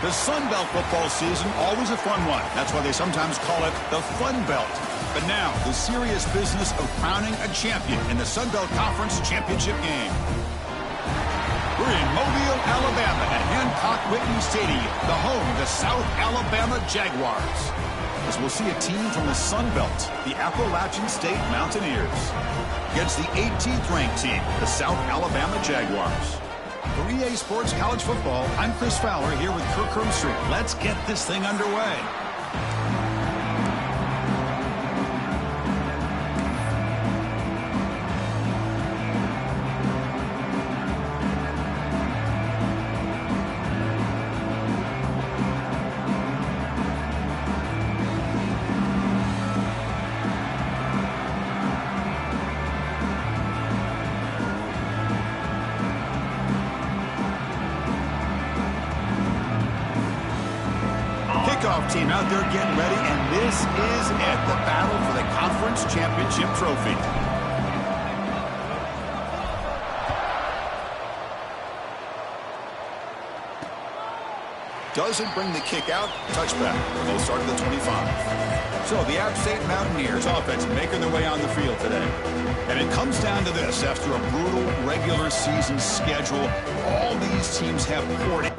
The Sun Belt football season, always a fun one. That's why they sometimes call it the Fun Belt. But now, the serious business of crowning a champion in the Sun Belt Conference Championship game. We're in Mobile, Alabama at Hancock-Whitney Stadium, the home of the South Alabama Jaguars. As we'll see a team from the Sun Belt, the Appalachian State Mountaineers, against the 18th ranked team, the South Alabama Jaguars. For EA Sports College Football, I'm Chris Fowler here with Kirk Hermstreet. Let's get this thing underway. Team out there getting ready, and this is it, the battle for the conference championship trophy. Doesn't bring the kick out, touchback. They'll start at the 25. So the App State Mountaineers offense making their way on the field today. And it comes down to this. After a brutal regular season schedule, all these teams have poured in.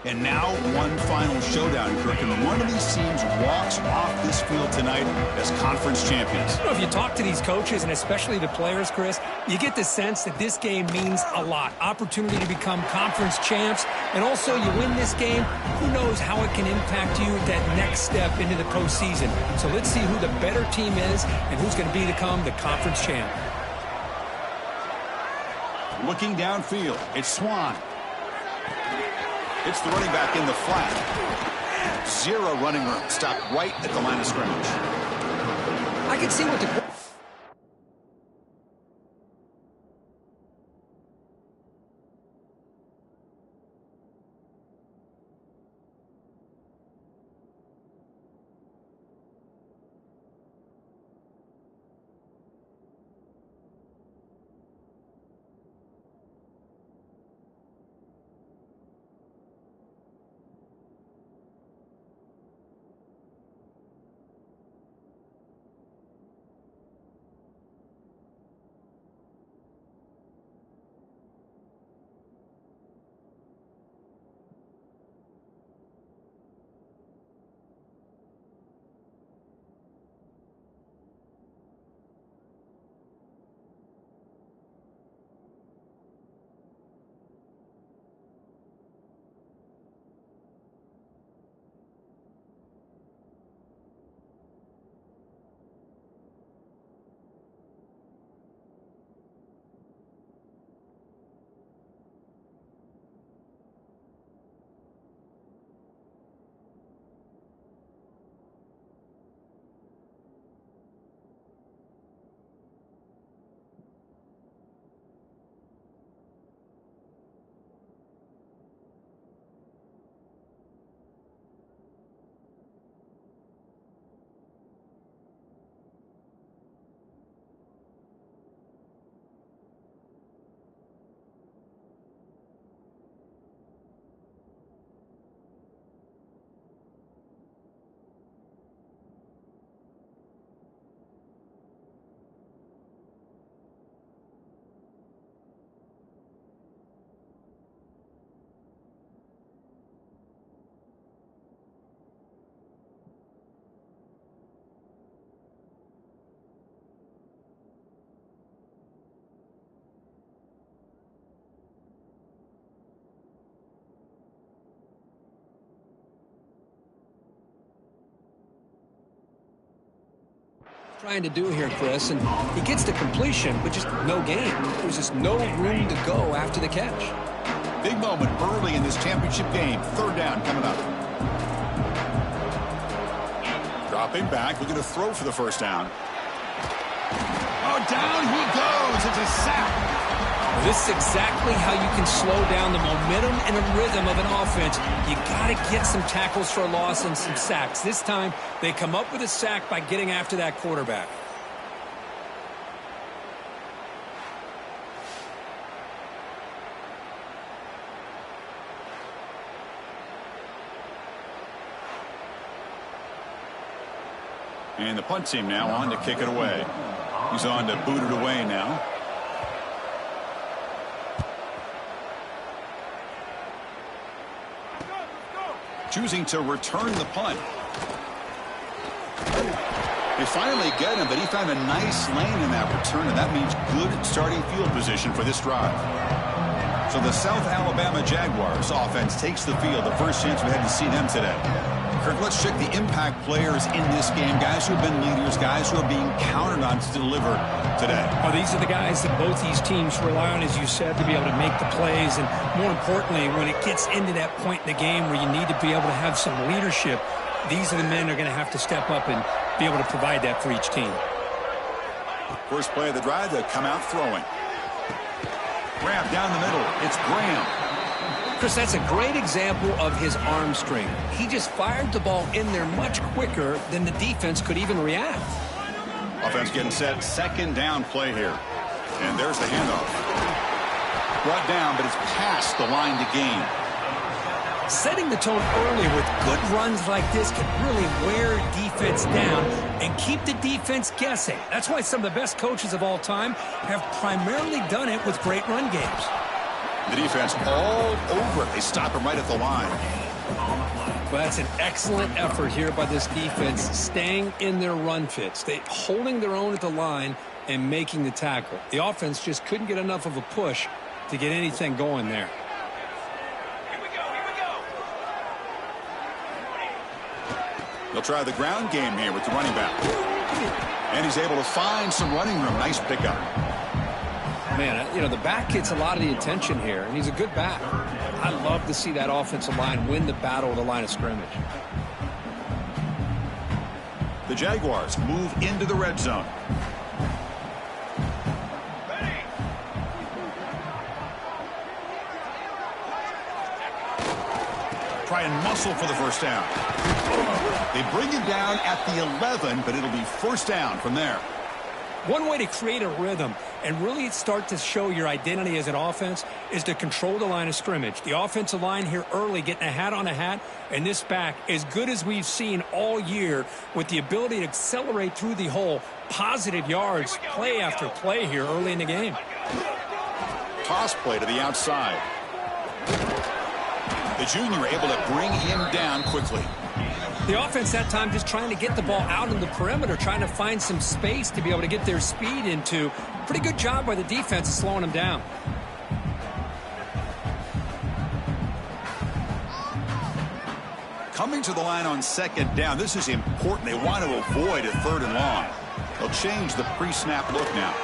And now one final showdown, Kirk, and one of these teams walks off this field tonight as conference champions. You know, if you talk to these coaches, and especially the players, Chris, you get the sense that this game means a lot. Opportunity to become conference champs, and also you win this game, who knows how it can impact you that next step into the postseason. So let's see who the better team is and who's going to become the conference champ. Looking downfield, it's Swan. It's the running back in the flat. Zero running room. Stopped right at the line of scrimmage. I can see what the... trying to do here, Chris, and he gets the completion, but just no gain. There's just no room to go after the catch. Big moment early in this championship game. Third down coming up. Dropping back, looking to throw for the first down. Oh, down he goes. It's a sack. This is exactly how you can slow down the momentum and the rhythm of an offense. You got to get some tackles for a loss and some sacks. This time, they come up with a sack by getting after that quarterback. And the punt team now on to kick it away. He's on to boot it away now. Choosing to return the punt. They finally get him, but he found a nice lane in that return, and that means good starting field position for this drive. So the South Alabama Jaguars offense takes the field. The first chance we had to see them today. Kirk, let's check the impact players in this game. Guys who have been leaders, guys who are being counted on to deliver today. Oh, these are the guys that both these teams rely on, as you said, to be able to make the plays. And more importantly, when it gets into that point in the game where you need to be able to have some leadership, these are the men that are going to have to step up and be able to provide that for each team. First play of the drive, they come out throwing. Grab down the middle. It's Graham. Chris, that's a great example of his arm strength. He just fired the ball in there much quicker than the defense could even react. Offense getting set. Second down play here. And there's the handoff. Brought down, but it's past the line to gain. Setting the tone early with good runs like this can really wear defense down and keep the defense guessing. That's why some of the best coaches of all time have primarily done it with great run games. The defense all over it. They stop him right at the line. Well, that's an excellent effort here by this defense, staying in their run fits. They holding their own at the line and making the tackle. The offense just couldn't get enough of a push to get anything going there. They'll try the ground game here with the running back. And he's able to find some running room. Nice pickup. Man, you know, the back gets a lot of the attention here, and he's a good back. I love to see that offensive line win the battle of the line of scrimmage. The Jaguars move into the red zone. Try and muscle for the first down. They bring it down at the 11, but it'll be first down from there. One way to create a rhythm and really start to show your identity as an offense is to control the line of scrimmage. The offensive line here early getting a hat on a hat, and this back as good as we've seen all year with the ability to accelerate through the hole. Positive yards, play after play here early in the game. Toss play to the outside. The junior able to bring him down quickly. The offense that time just trying to get the ball out in the perimeter, trying to find some space to be able to get their speed into. Pretty good job by the defense of slowing them down. Coming to the line on second down. This is important. They want to avoid a third and long. They'll change the pre-snap look now.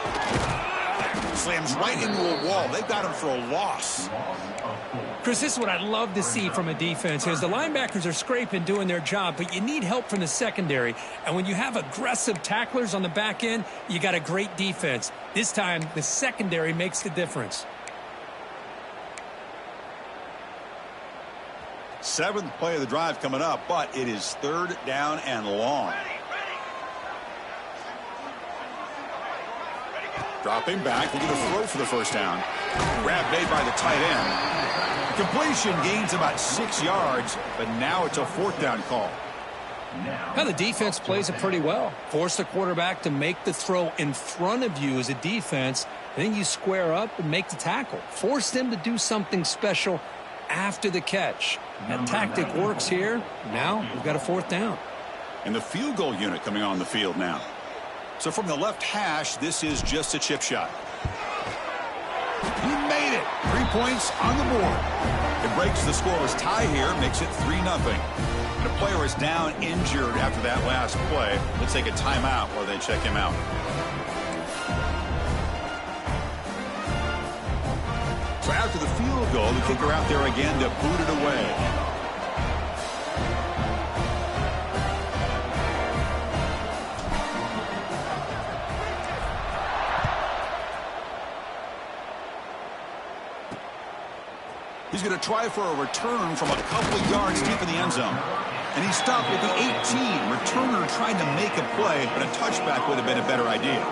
Slams right into a wall. They've got him for a loss. Chris, this is what I'd love to see from a defense is the linebackers are scraping, doing their job, but you need help from the secondary. And when you have aggressive tacklers on the back end, you got a great defense. This time, the secondary makes the difference. Seventh play of the drive coming up, but it is third down and long. Dropping back, looking to throw for the first down. Grab made by the tight end. Completion gains about 6 yards, but now it's a fourth down call. Now the defense plays it pretty well. Force the quarterback to make the throw in front of you as a defense. Then you square up and make the tackle. Force them to do something special after the catch. That tactic works here. Now we've got a fourth down. And the field goal unit coming on the field now. So from the left hash, this is just a chip shot. He made it. 3 points on the board. It breaks the scoreless tie here, makes it 3-0. And a player is down injured after that last play. Let's take a timeout while they check him out. So after the field goal, the kicker out there again to boot it away. He's going to try for a return from a couple of yards deep in the end zone. And he stopped at the 18. Returner trying to make a play, but a touchback would have been a better idea.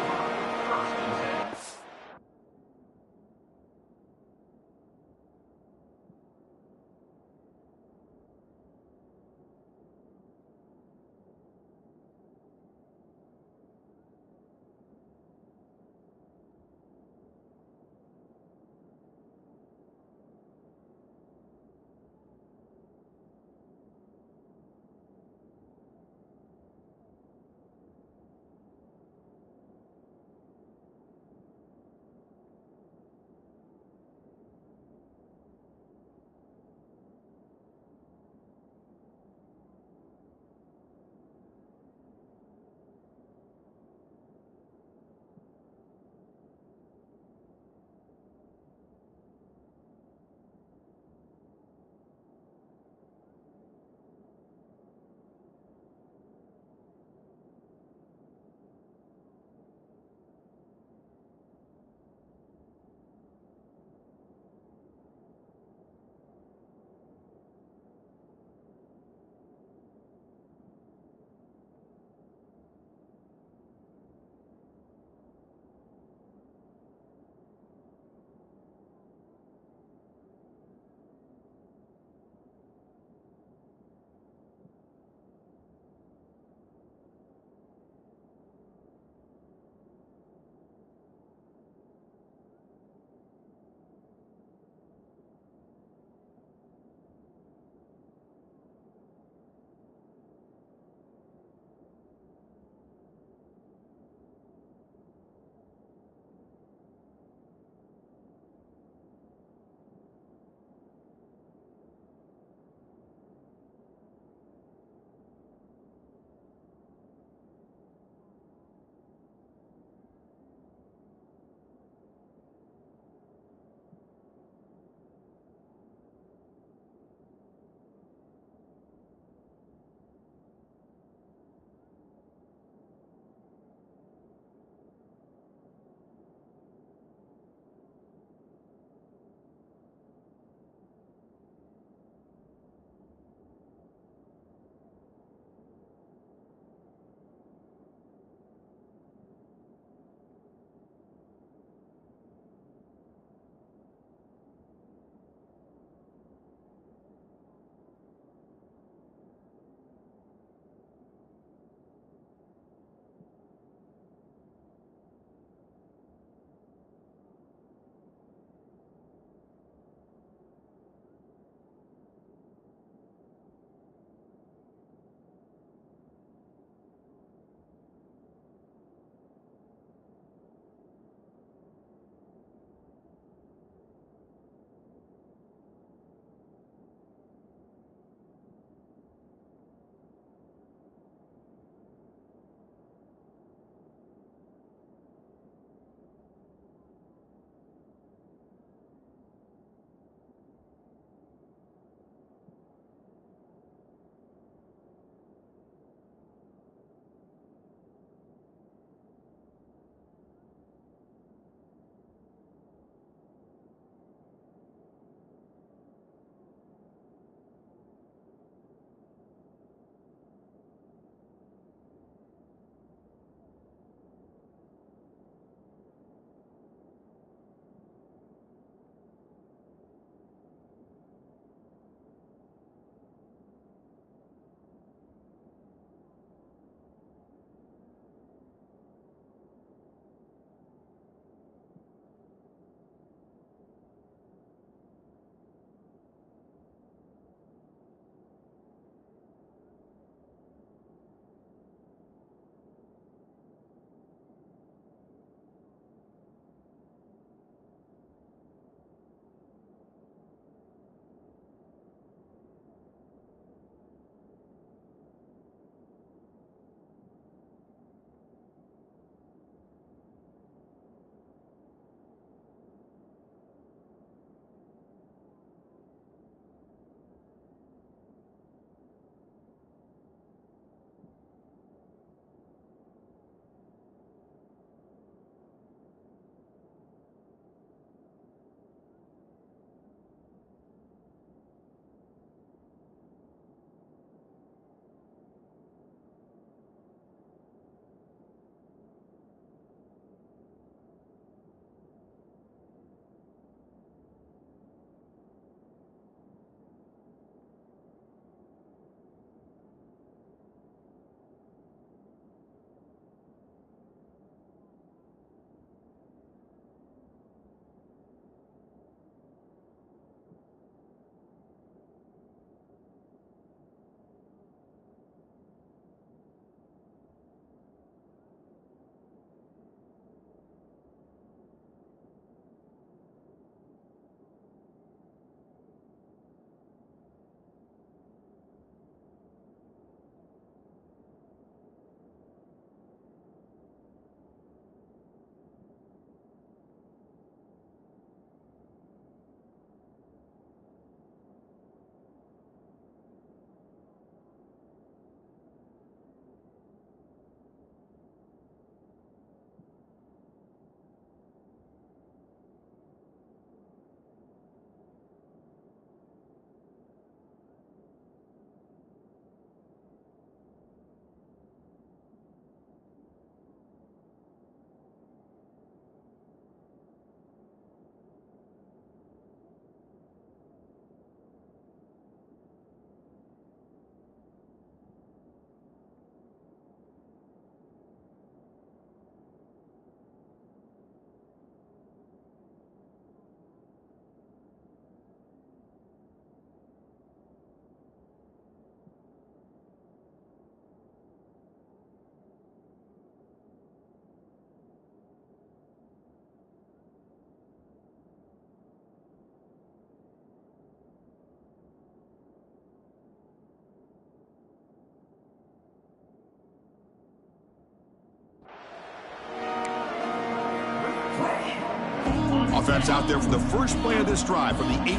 offense out there for the first play of this drive from the 18.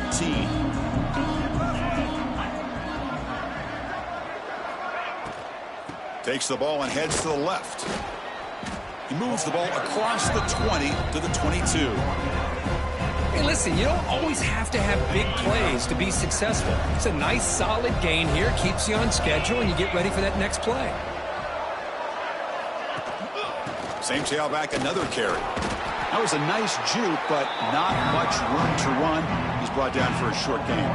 Takes the ball and heads to the left. He moves the ball across the 20 to the 22. Hey, listen, you don't always have to have big plays to be successful. It's a nice, solid gain here. Keeps you on schedule, and you get ready for that next play. Same tailback, another carry. That was a nice juke, but not much room to run. He's brought down for a short gain.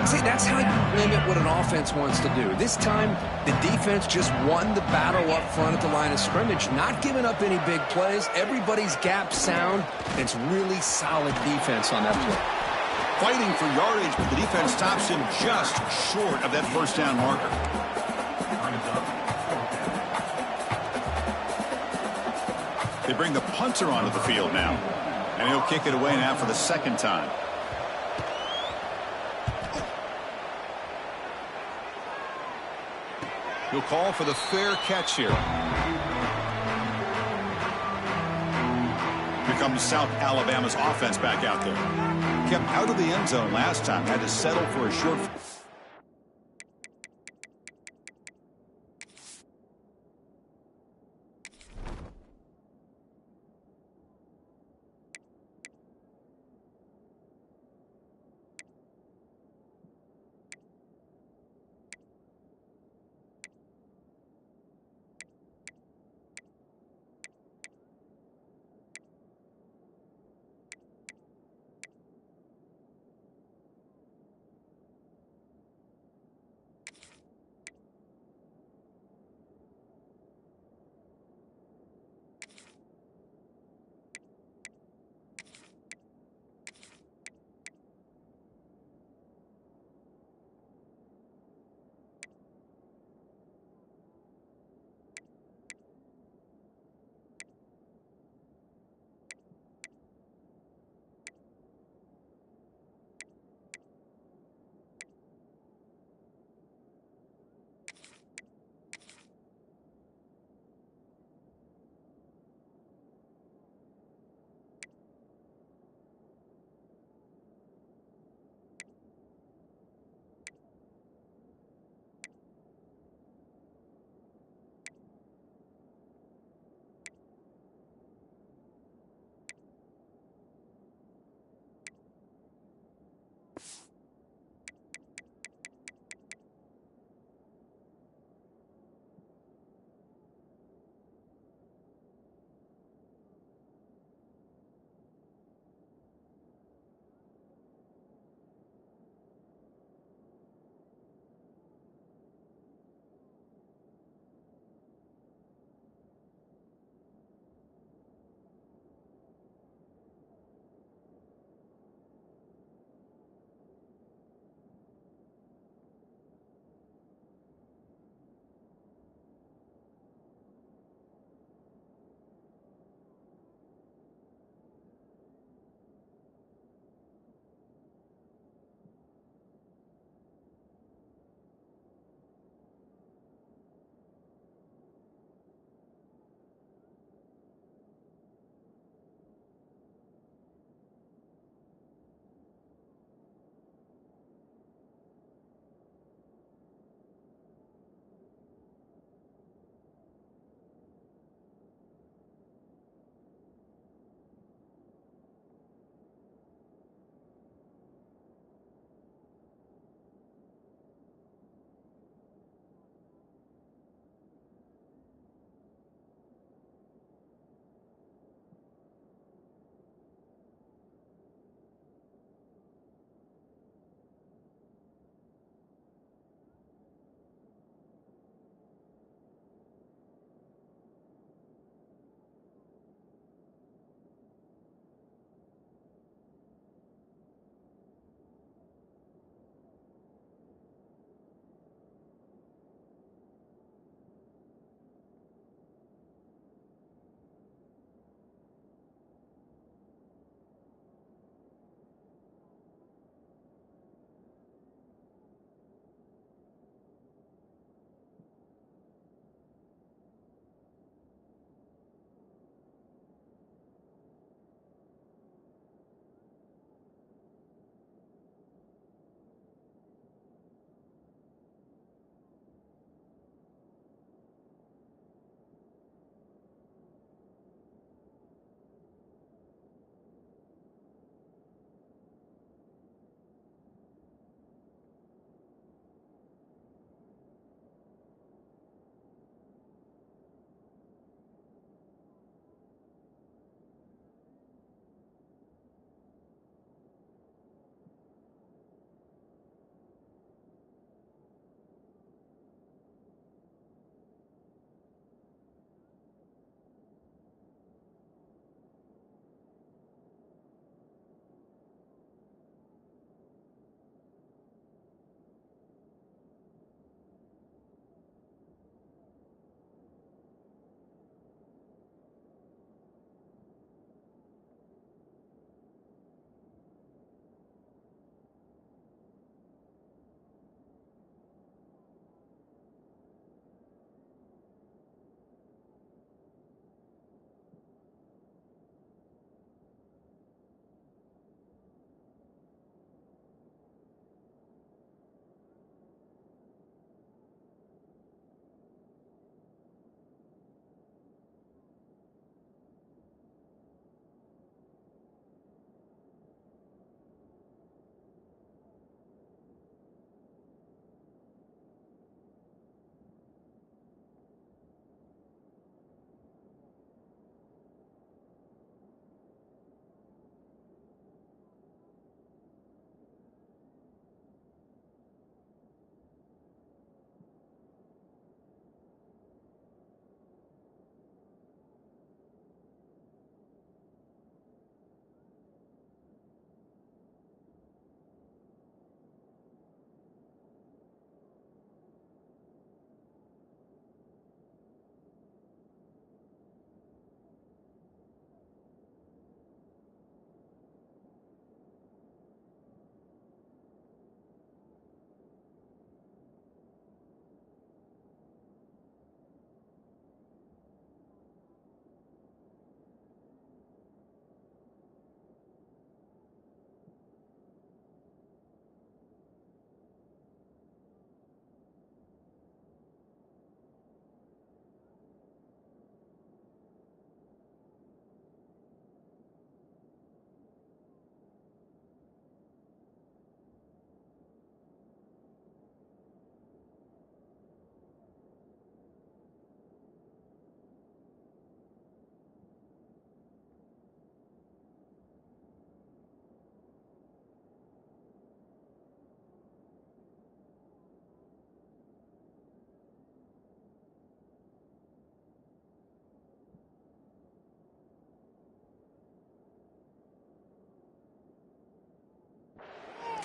See, that's how you limit what an offense wants to do. This time, the defense just won the battle up front at the line of scrimmage, not giving up any big plays. Everybody's gap sound, and it's really solid defense on that play. Fighting for yardage, but the defense stops him just short of that first down marker. They bring the punter onto the field now, and he'll kick it away now for the second time. He'll call for the fair catch here. Here comes South Alabama's offense back out there. Kept out of the end zone last time. Had to settle for a short.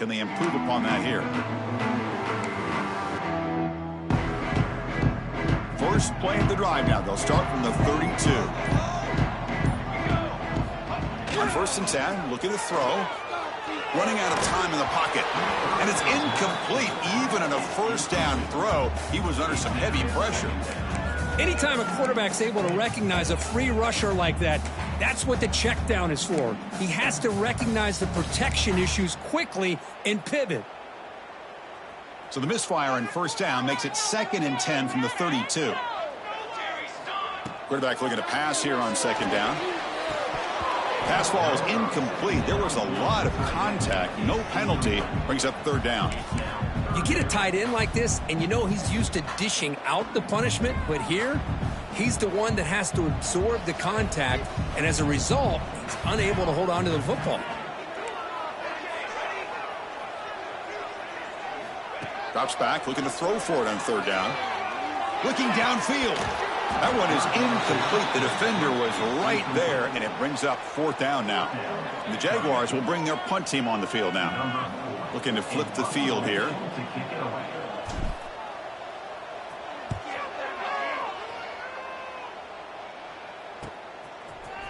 Can they improve upon that here? First play of the drive now. They'll start from the 32. On 1st and 10, looking to throw. Running out of time in the pocket. And it's incomplete. Even on a first down throw, he was under some heavy pressure. Anytime a quarterback's able to recognize a free rusher like that, that's what the check down is for. He has to recognize the protection issues quickly and pivot. So the misfire on 1st down makes it 2nd and 10 from the 32. Quarterback looking to pass here on 2nd down. Pass ball is incomplete. There was a lot of contact. No penalty. Brings up 3rd down. You get a tight end like this, and you know he's used to dishing out the punishment, but here, he's the one that has to absorb the contact, and as a result, he's unable to hold on to the football. Drops back, looking to throw for it on 3rd down. Looking downfield. That one is incomplete. The defender was right there, and it brings up 4th down now. And the Jaguars will bring their punt team on the field now. Looking to flip the field here.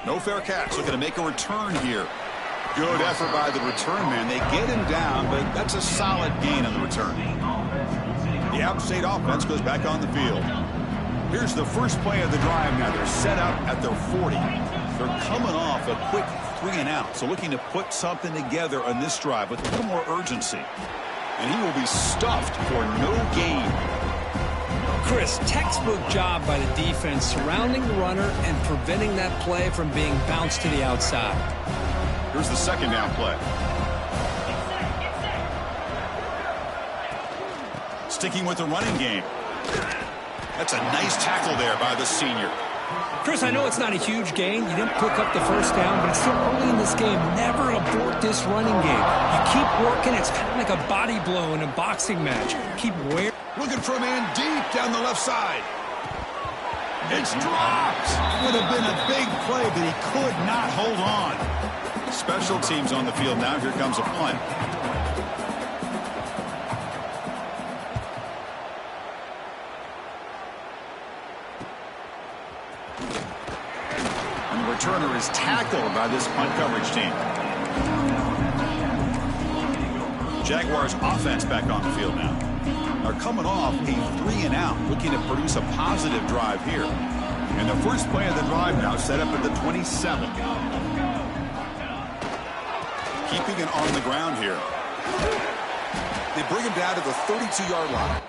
No fair catch. Looking to make a return here. Good effort by the return man. They get him down, but that's a solid gain on the return. The outside offense goes back on the field. Here's the first play of the drive now. They're set up at their 40. They're coming off a quick 3 and out. So looking to put something together on this drive with a little more urgency. And he will be stuffed for no gain. Chris, textbook job by the defense surrounding the runner and preventing that play from being bounced to the outside. Here's the 2nd down play. Sticking with the running game. That's a nice tackle there by the senior. Chris, I know it's not a huge gain. You didn't pick up the 1st down, but it's still early in this game. Never abort this running game. You keep working. It's kind of like a body blow in a boxing match. Keep wearing. Looking for a man deep down the left side. It's dropped. Would have been a big play, but he could not hold on. Special teams on the field now. Here comes a punt. Returner is tackled by this punt coverage team. Jaguars offense back on the field now. They're coming off a 3 and out, looking to produce a positive drive here. And the first play of the drive now set up at the 27. Keeping it on the ground here. They bring him down to the 32-yard line.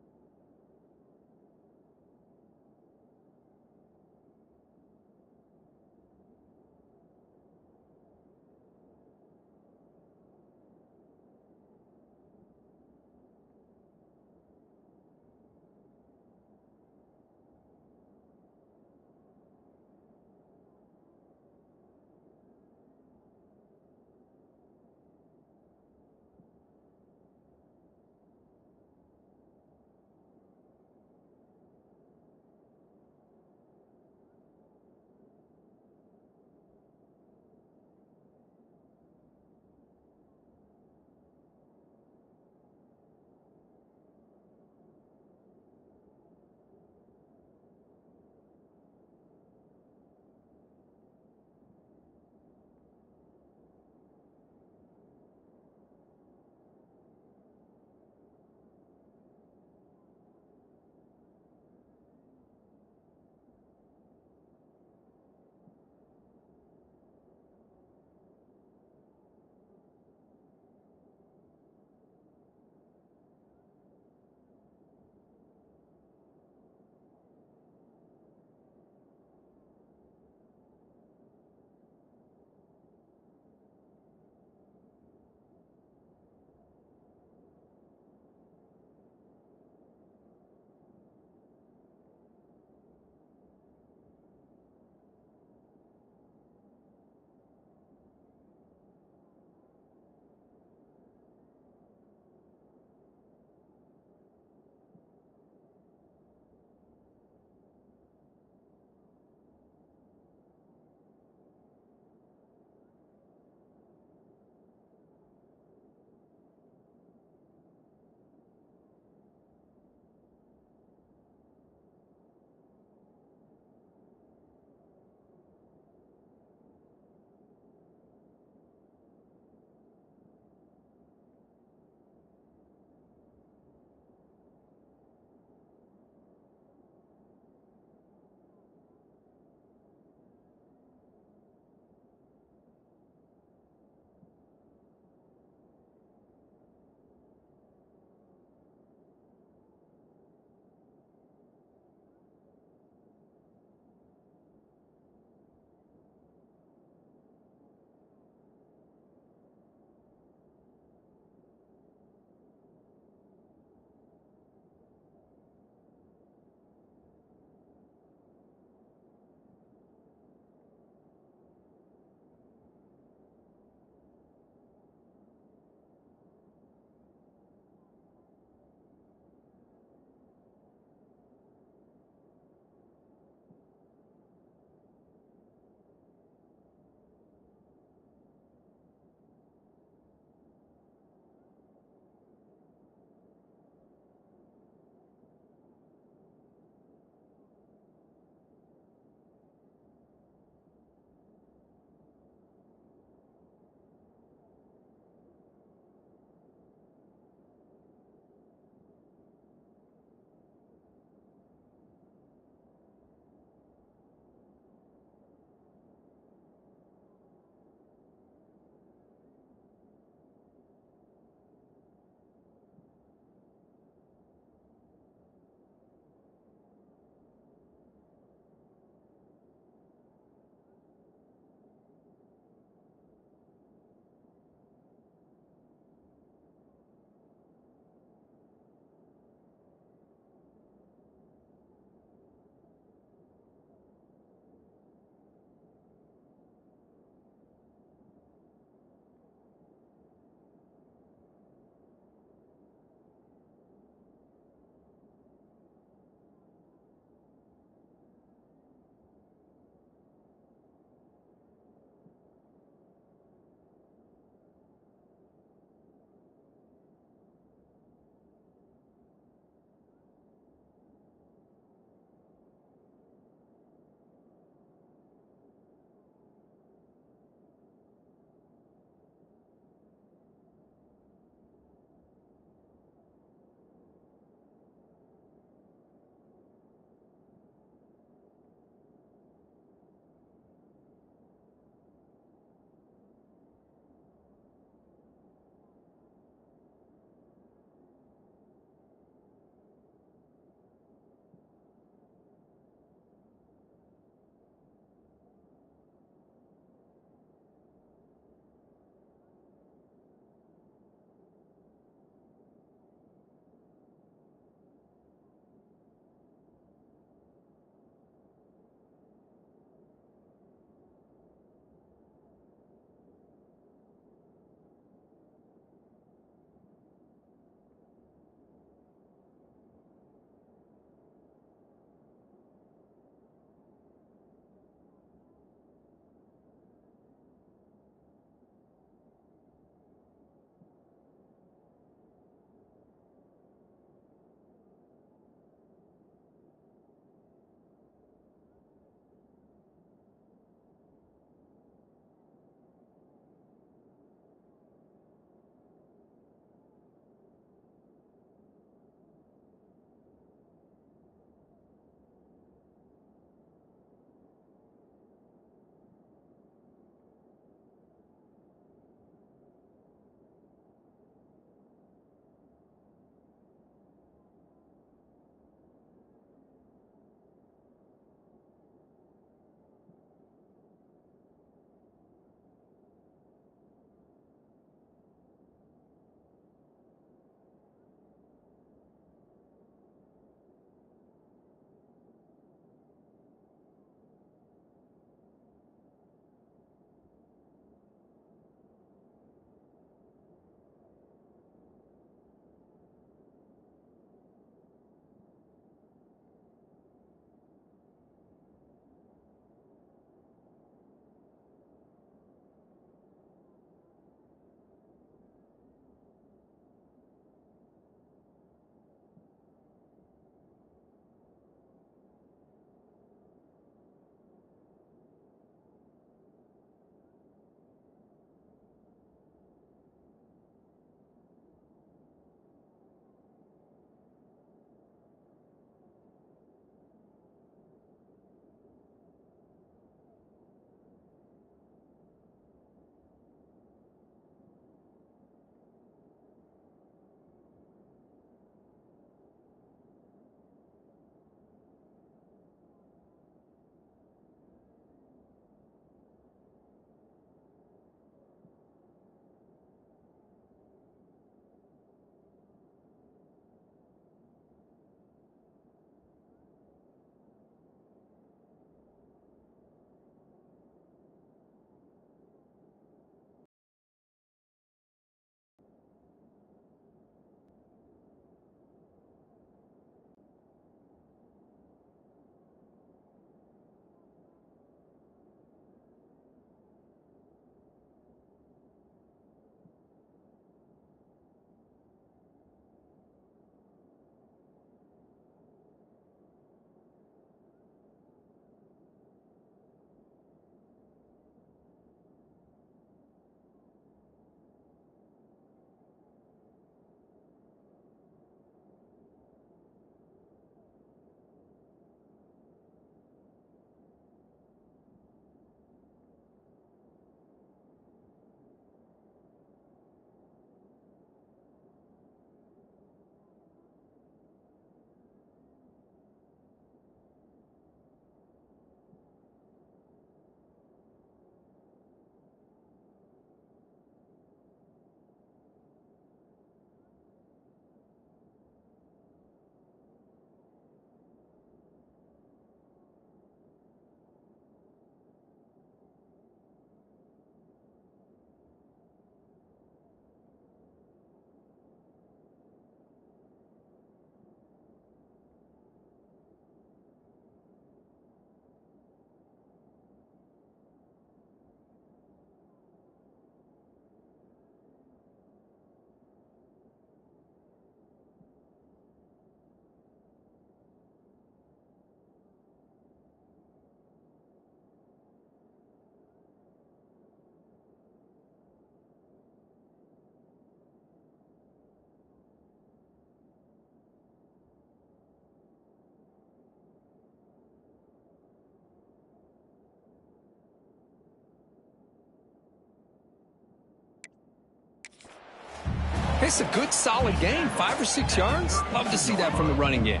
It's a good, solid game. 5 or 6 yards. Love to see that from the running game.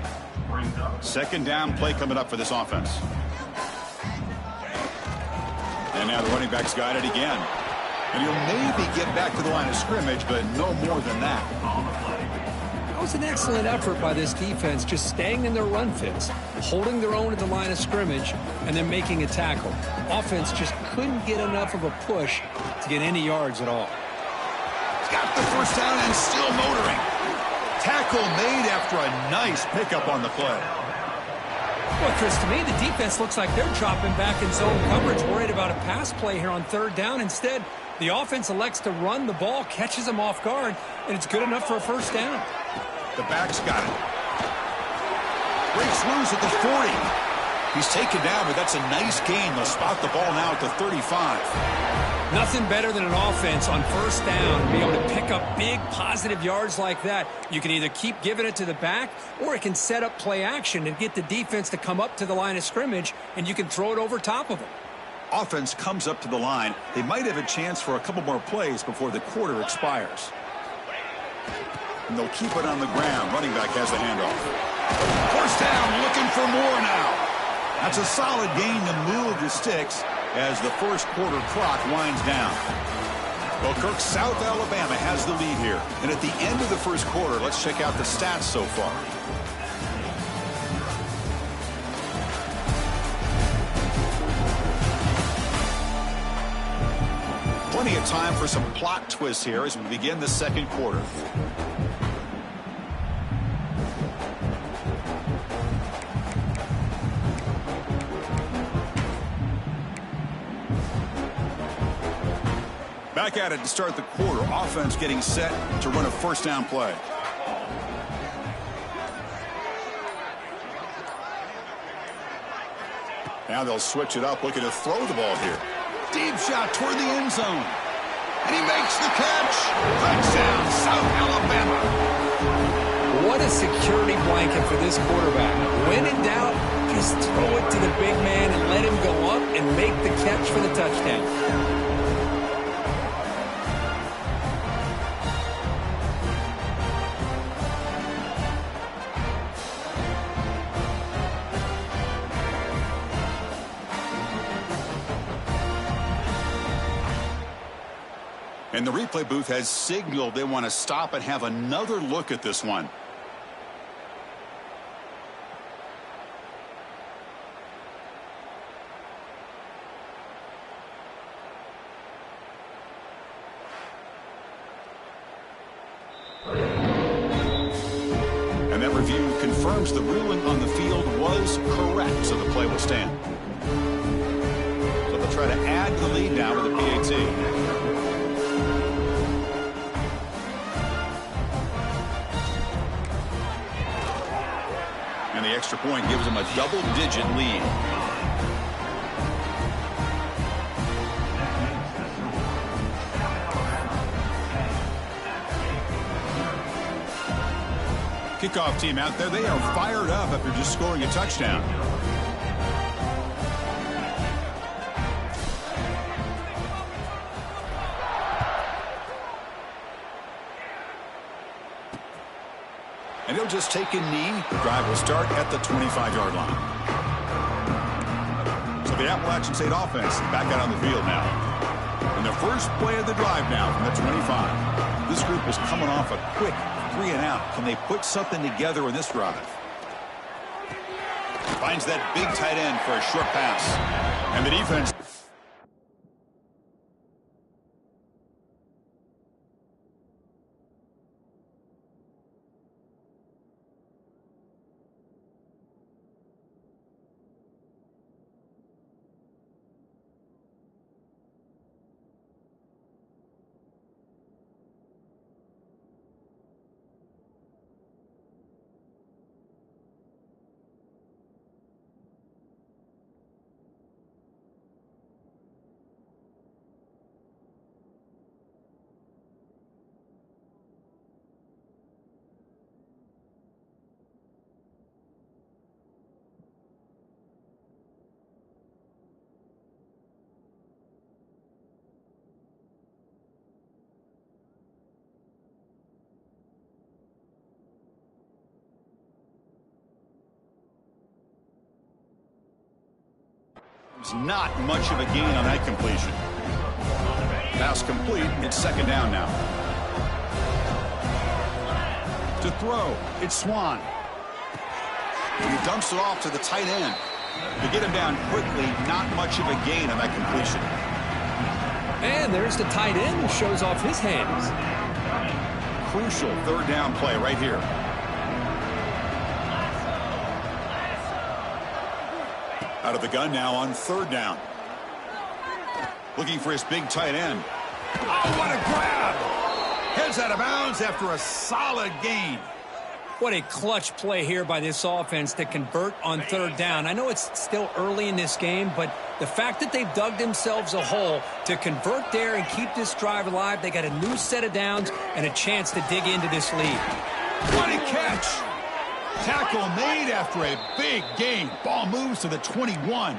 Second down play coming up for this offense. And now the running back's got it again. And he'll maybe get back to the line of scrimmage, but no more than that. That was an excellent effort by this defense, just staying in their run fits, holding their own at the line of scrimmage, and then making a tackle. Offense just couldn't get enough of a push to get any yards at all. Got the first down and still motoring. Tackle made after a nice pickup on the play. Well, Chris, to me, the defense looks like they're dropping back in zone coverage, worried about a pass play here on third down. Instead, the offense elects to run the ball, catches them off guard, and it's good enough for a first down. The back's got it. Breaks loose at the 40. He's taken down, but that's a nice gain. They'll spot the ball now at the 35. Nothing better than an offense on first down and be able to pick up big positive yards like that. You can either keep giving it to the back, or it can set up play action and get the defense to come up to the line of scrimmage, and you can throw it over top of them. Offense comes up to the line. They might have a chance for a couple more plays before the quarter expires. And they'll keep it on the ground. Running back has the handoff. First down, looking for more now. That's a solid gain to move the sticks as the first quarter clock winds down. Well, Kirk, South Alabama has the lead here. And at the end of the first quarter, let's check out the stats so far. Plenty of time for some plot twists here as we begin the second quarter. Back at it to start the quarter. Offense getting set to run a first down play. Now they'll switch it up, looking to throw the ball here. Deep shot toward the end zone. And he makes the catch. Touchdown, South Alabama. What a security blanket for this quarterback. When in doubt, just throw it to the big man and let him go up and make the catch for the touchdown. And the replay booth has signaled they want to stop and have another look at this one. And that review confirms the ruling on the field was correct, so the play will stand. So they'll try to add the lead now with the PAT. And the extra point gives them a double-digit lead. Kickoff team out there. They are fired up after just scoring a touchdown. And he'll just take a knee. The drive will start at the 25-yard line. So the Appalachian State offense back out on the field now. And the first play of the drive now from the 25. This group is coming off a quick 3 and out. Can they put something together in this drive? Finds that big tight end for a short pass. And the defense. It's not much of a gain on that completion. Pass complete. It's second down now. To throw, it's Swan. He dumps it off to the tight end. To get him down quickly, not much of a gain on that completion. And there's the tight end who shows off his hands. Crucial third down play right here. Out of the gun now on third down. Looking for his big tight end. Oh, what a grab! Heads out of bounds after a solid gain. What a clutch play here by this offense to convert on third down. I know it's still early in this game, but the fact that they've dug themselves a hole to convert there and keep this drive alive, they got a new set of downs and a chance to dig into this lead. What a catch! Tackle made after a big gain. Ball moves to the 21.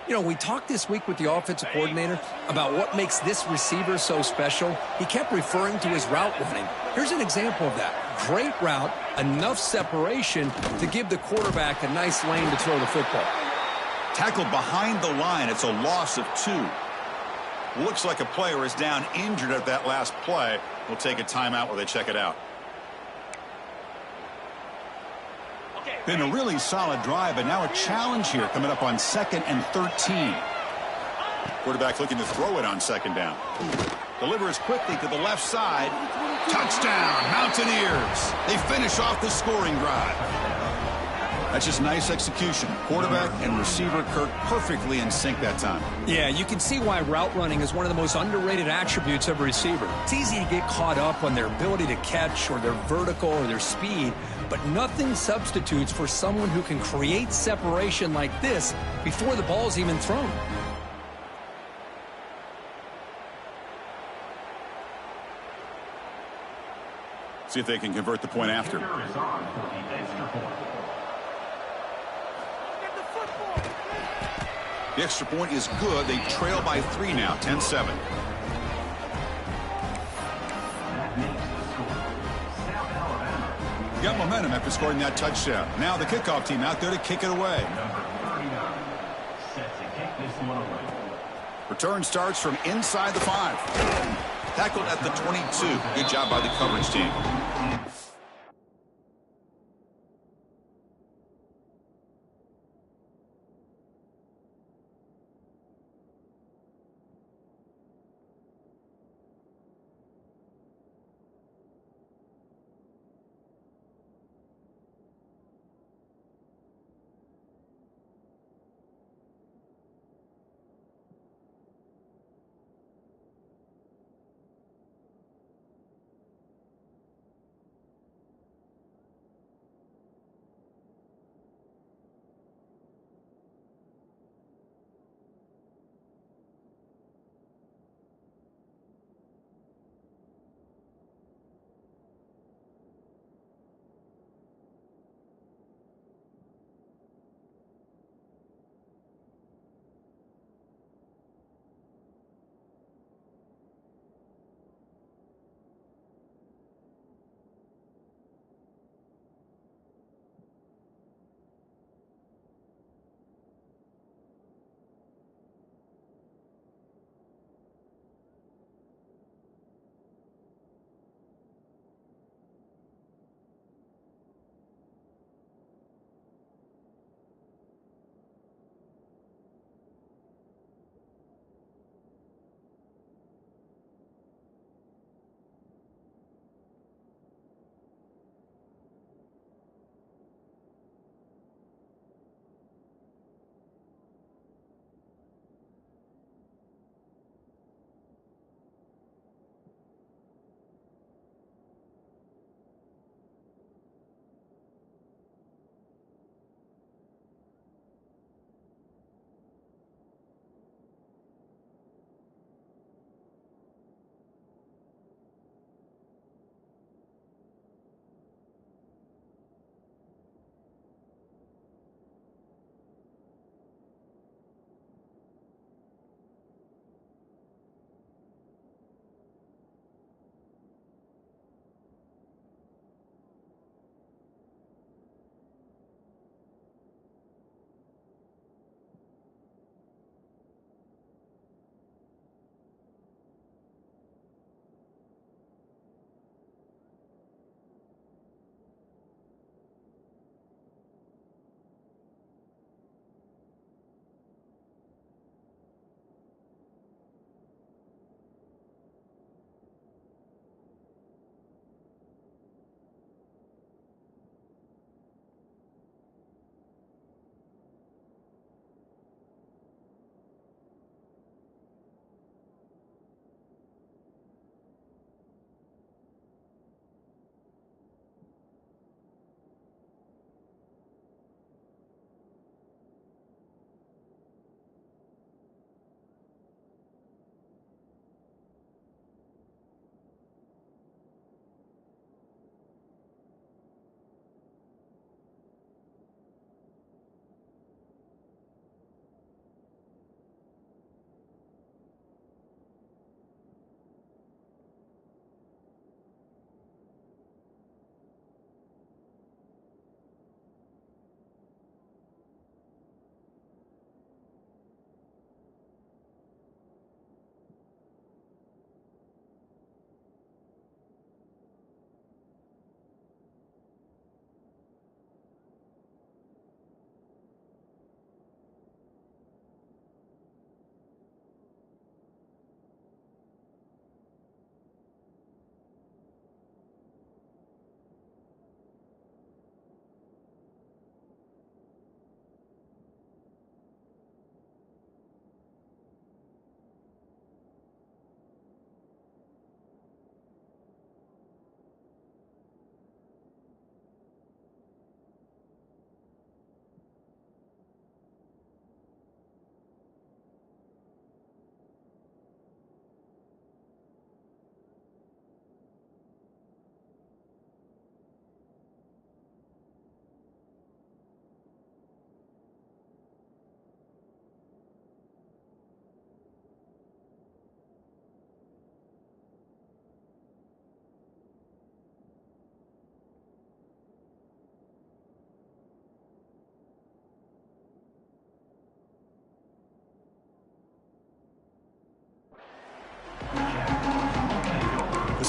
You know, we talked this week with the offensive coordinator about what makes this receiver so special. He kept referring to his route running. Here's an example of that. Great route, enough separation to give the quarterback a nice lane to throw the football. Tackled behind the line. It's a loss of 2. Looks like a player is down injured at that last play. We'll take a timeout while they check it out. Been a really solid drive, but now a challenge here coming up on 2nd and 13. Quarterback looking to throw it on second down. Delivers quickly to the left side. Touchdown, Mountaineers. They finish off the scoring drive. That's just nice execution. Quarterback and receiver Kirk perfectly in sync that time. Yeah, you can see why route running is one of the most underrated attributes of a receiver. It's easy to get caught up on their ability to catch or their vertical or their speed, but nothing substitutes for someone who can create separation like this before the ball's even thrown. See if they can convert the point after. The extra point is good. They trail by 3 now, 10-7. Got momentum after scoring that touchdown. Now the kickoff team out there to kick it away. Return starts from inside the 5. Tackled at the 22. Good job by the coverage team.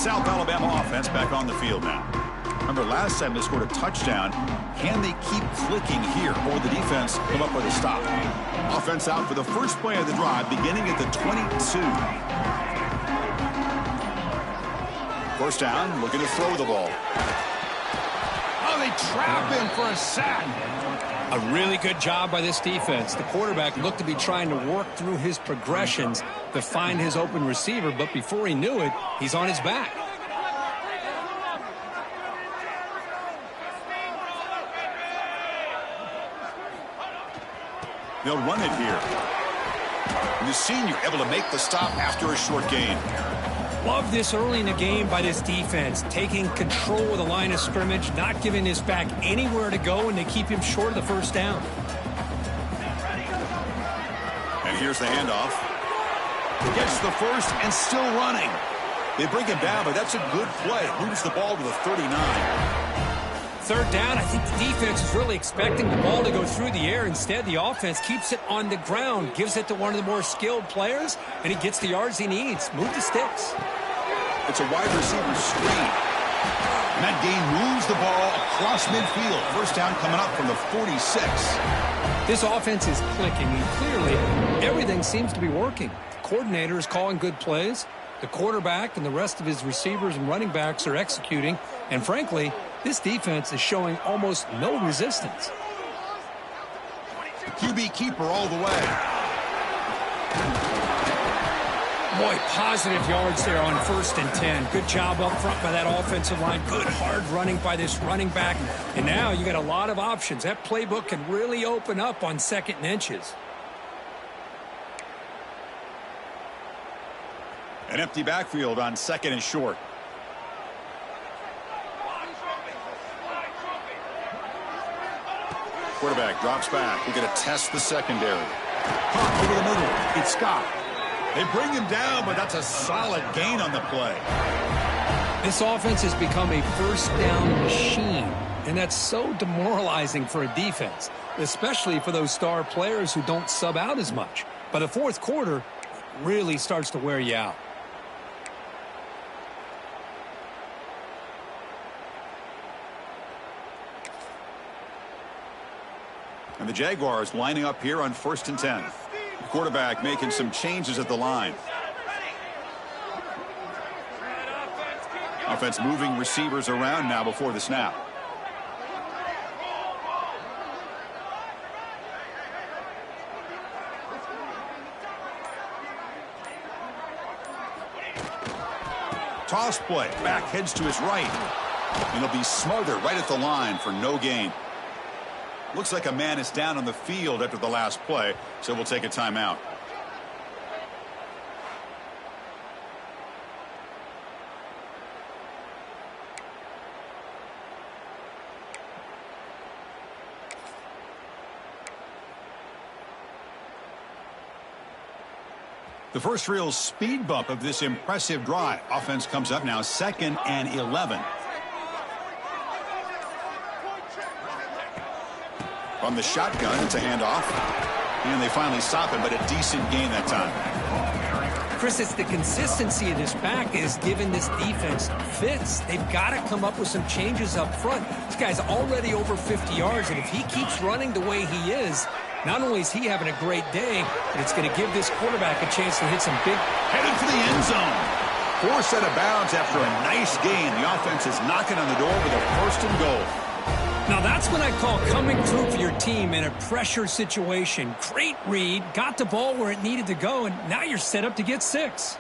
South Alabama offense back on the field now. Remember, last time they scored a touchdown. Can they keep clicking here, or will the defense come up with a stop? Offense out for the first play of the drive, beginning at the 22. First down, looking to throw the ball. Oh, they trap him for a sack. A really good job by this defense. The quarterback looked to be trying to work through his progressions to find his open receiver, but before he knew it, he's on his back. They'll run it here. And the senior able to make the stop after a short gain. Love this early in the game by this defense, taking control of the line of scrimmage, not giving his back anywhere to go, and they keep him short of the first down. And here's the handoff. Gets the first and still running. They bring him down, but that's a good play. Moves the ball to the 39. Third down, I think the defense is really expecting the ball to go through the air. Instead, the offense keeps it on the ground, gives it to one of the more skilled players, and he gets the yards he needs. Move the sticks. It's a wide receiver screen. And that gain moves the ball across midfield. First down coming up from the 46. This offense is clicking, and clearly everything seems to be working. The coordinator is calling good plays. The quarterback and the rest of his receivers and running backs are executing. And frankly, this defense is showing almost no resistance. QB keeper all the way. Boy, positive yards there on 1st and 10. Good job up front by that offensive line. Good hard running by this running back. And now you got a lot of options. That playbook can really open up on 2nd and inches. An empty backfield on 2nd and short. Quarterback drops back. We're going to test the secondary. Caught over the middle. It's Scott. They bring him down, but that's a solid gain on the play. This offense has become a first down machine, and that's so demoralizing for a defense, especially for those star players who don't sub out as much. By the 4th quarter, it really starts to wear you out. And the Jaguars lining up here on 1st and 10. The quarterback making some changes at the line. Offense moving receivers around now before the snap. Toss play. Back heads to his right. And he'll be smothered right at the line for no gain. Looks like a man is down on the field after the last play, so we'll take a timeout. The first real speed bump of this impressive drive. Offense comes up now 2nd and 11. From the shotgun, it's a handoff. And they finally stop him, but a decent gain that time. Chris, it's the consistency of this back is giving this defense fits. They've got to come up with some changes up front. This guy's already over 50 yards, and if he keeps running the way he is, not only is he having a great day, but it's going to give this quarterback a chance to hit some big... Headed for the end zone. Forced out of bounds after a nice gain. The offense is knocking on the door with a 1st and goal. Now that's what I call coming through for your team in a pressure situation. Great read, got the ball where it needed to go, and now you're set up to get 6.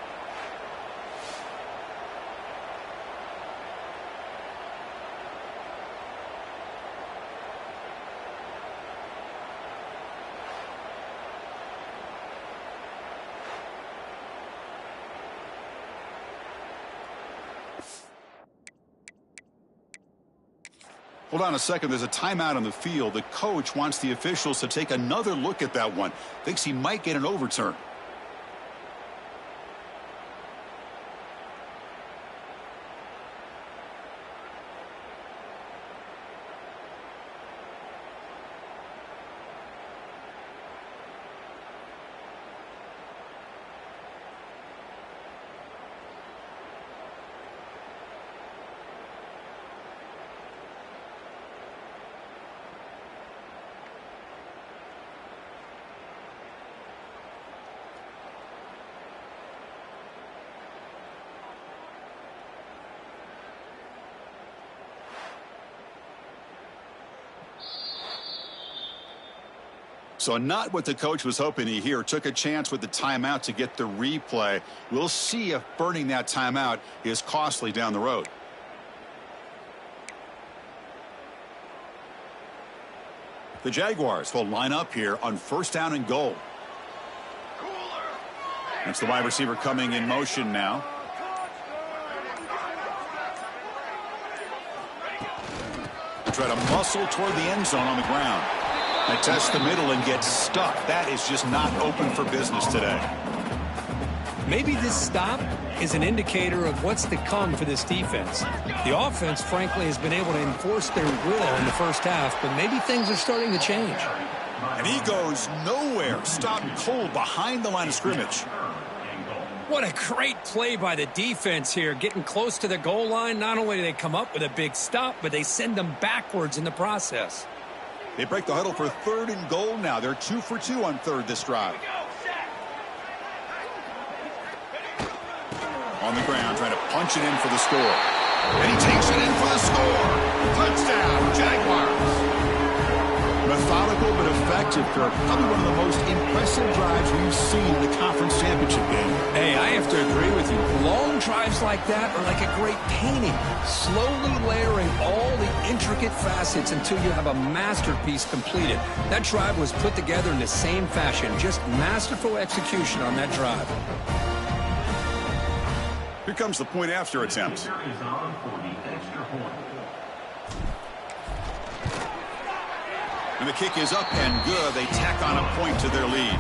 Hold on a second. There's a timeout on the field. The coach wants the officials to take another look at that one. Thinks he might get an overturn. So not what the coach was hoping to hear. Took a chance with the timeout to get the replay. We'll see if burning that timeout is costly down the road. The Jaguars will line up here on 1st down and goal. That's the wide receiver coming in motion now. Try to muscle toward the end zone on the ground. They test the middle and get stuck. That is just not open for business today. Maybe this stop is an indicator of what's to come for this defense. The offense, frankly, has been able to enforce their will in the first half, but maybe things are starting to change. And he goes nowhere. Stopped cold behind the line of scrimmage. What a great play by the defense here. Getting close to the goal line, not only do they come up with a big stop, but they send them backwards in the process. They break the huddle for 3rd and goal now. They're 2 for 2 on 3rd this drive. On the ground, trying to punch it in for the score. And he takes it in for the score. Touchdown, Jaguars. Methodical but effective, Kirk. Probably one of the most impressive drives we've seen in the conference championship game. Hey, I have to agree with you. Long drives like that are like a great painting. Slowly layering all the intricate facets until you have a masterpiece completed. That drive was put together in the same fashion. Just masterful execution on that drive. Here comes the point after attempt. And the kick is up and good. They tack on a point to their lead.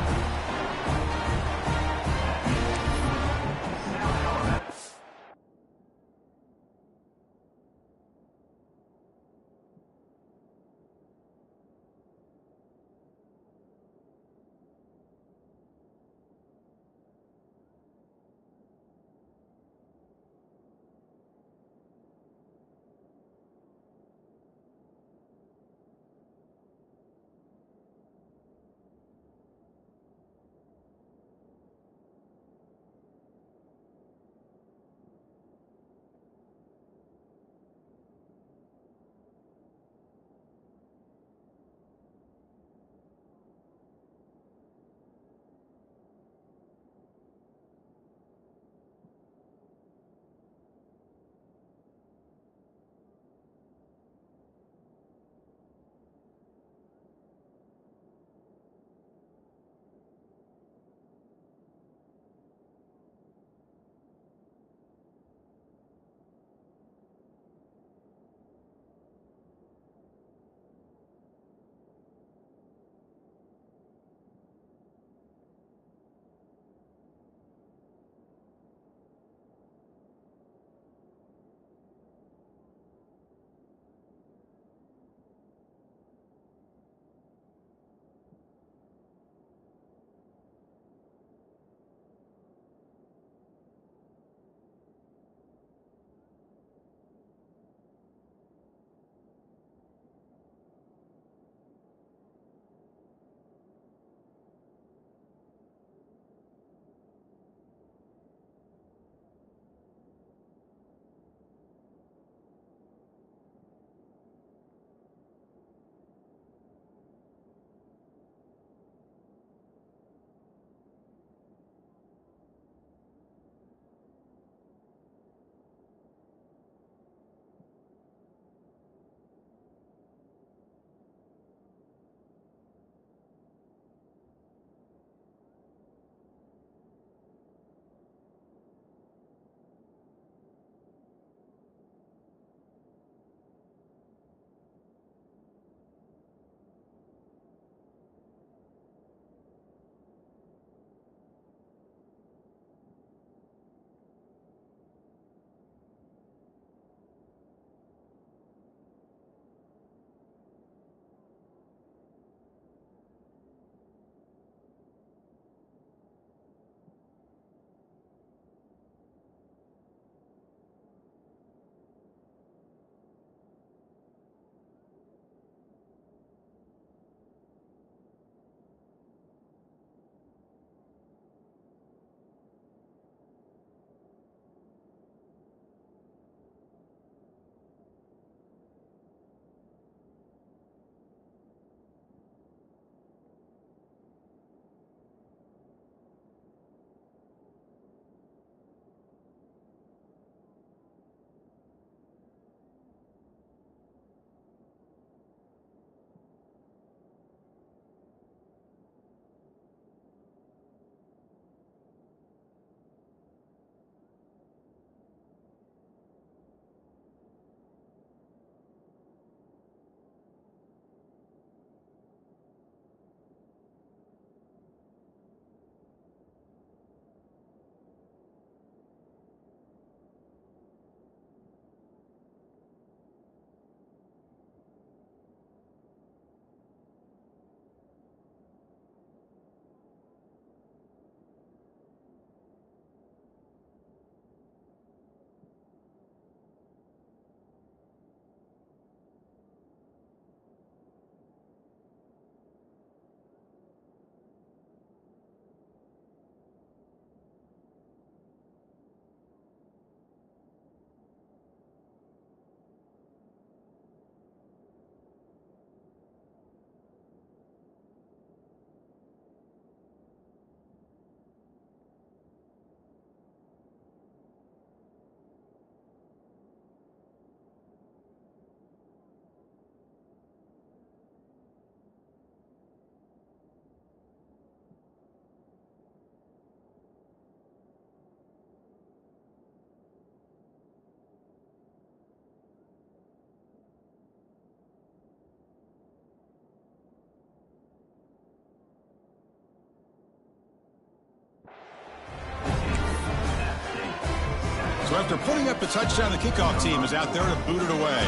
After putting up the touchdown, the kickoff team is out there to boot it away.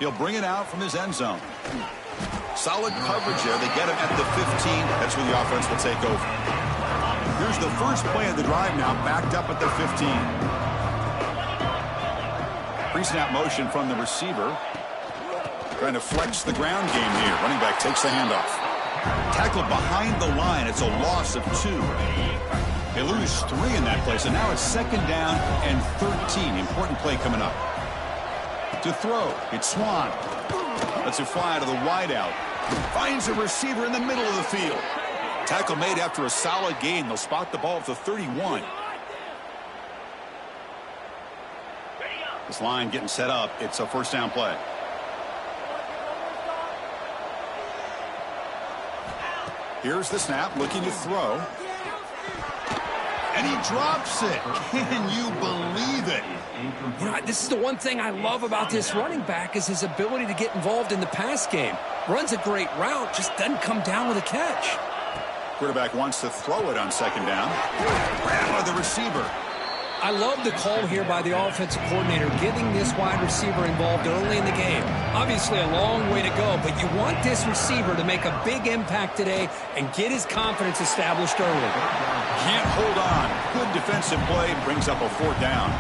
He'll bring it out from his end zone. Solid coverage there. They get him at the 15. That's where the offense will take over. Here's the first play of the drive now, backed up at the 15. Pre-snap motion from the receiver. Trying to flex the ground game here. Running back takes the handoff. Tackled behind the line. It's a loss of 2. They lose 3 in that play, so now it's 2nd down and 13. Important play coming up. To throw, it's Swan. Lets it fly to the wideout. Finds a receiver in the middle of the field. Tackle made after a solid gain. They'll spot the ball at the 31. This line getting set up. It's a first down play. Here's the snap, looking to throw. And he drops it. Can you believe it? You know, this is the one thing I love about this running back is his ability to get involved in the pass game. Runs a great route, just doesn't come down with a catch. Quarterback wants to throw it on 2nd down. Ran by the receiver. I love the call here by the offensive coordinator, getting this wide receiver involved early in the game. Obviously a long way to go, but you want this receiver to make a big impact today and get his confidence established early. Can't hold on. Good defensive play, brings up a 4th down.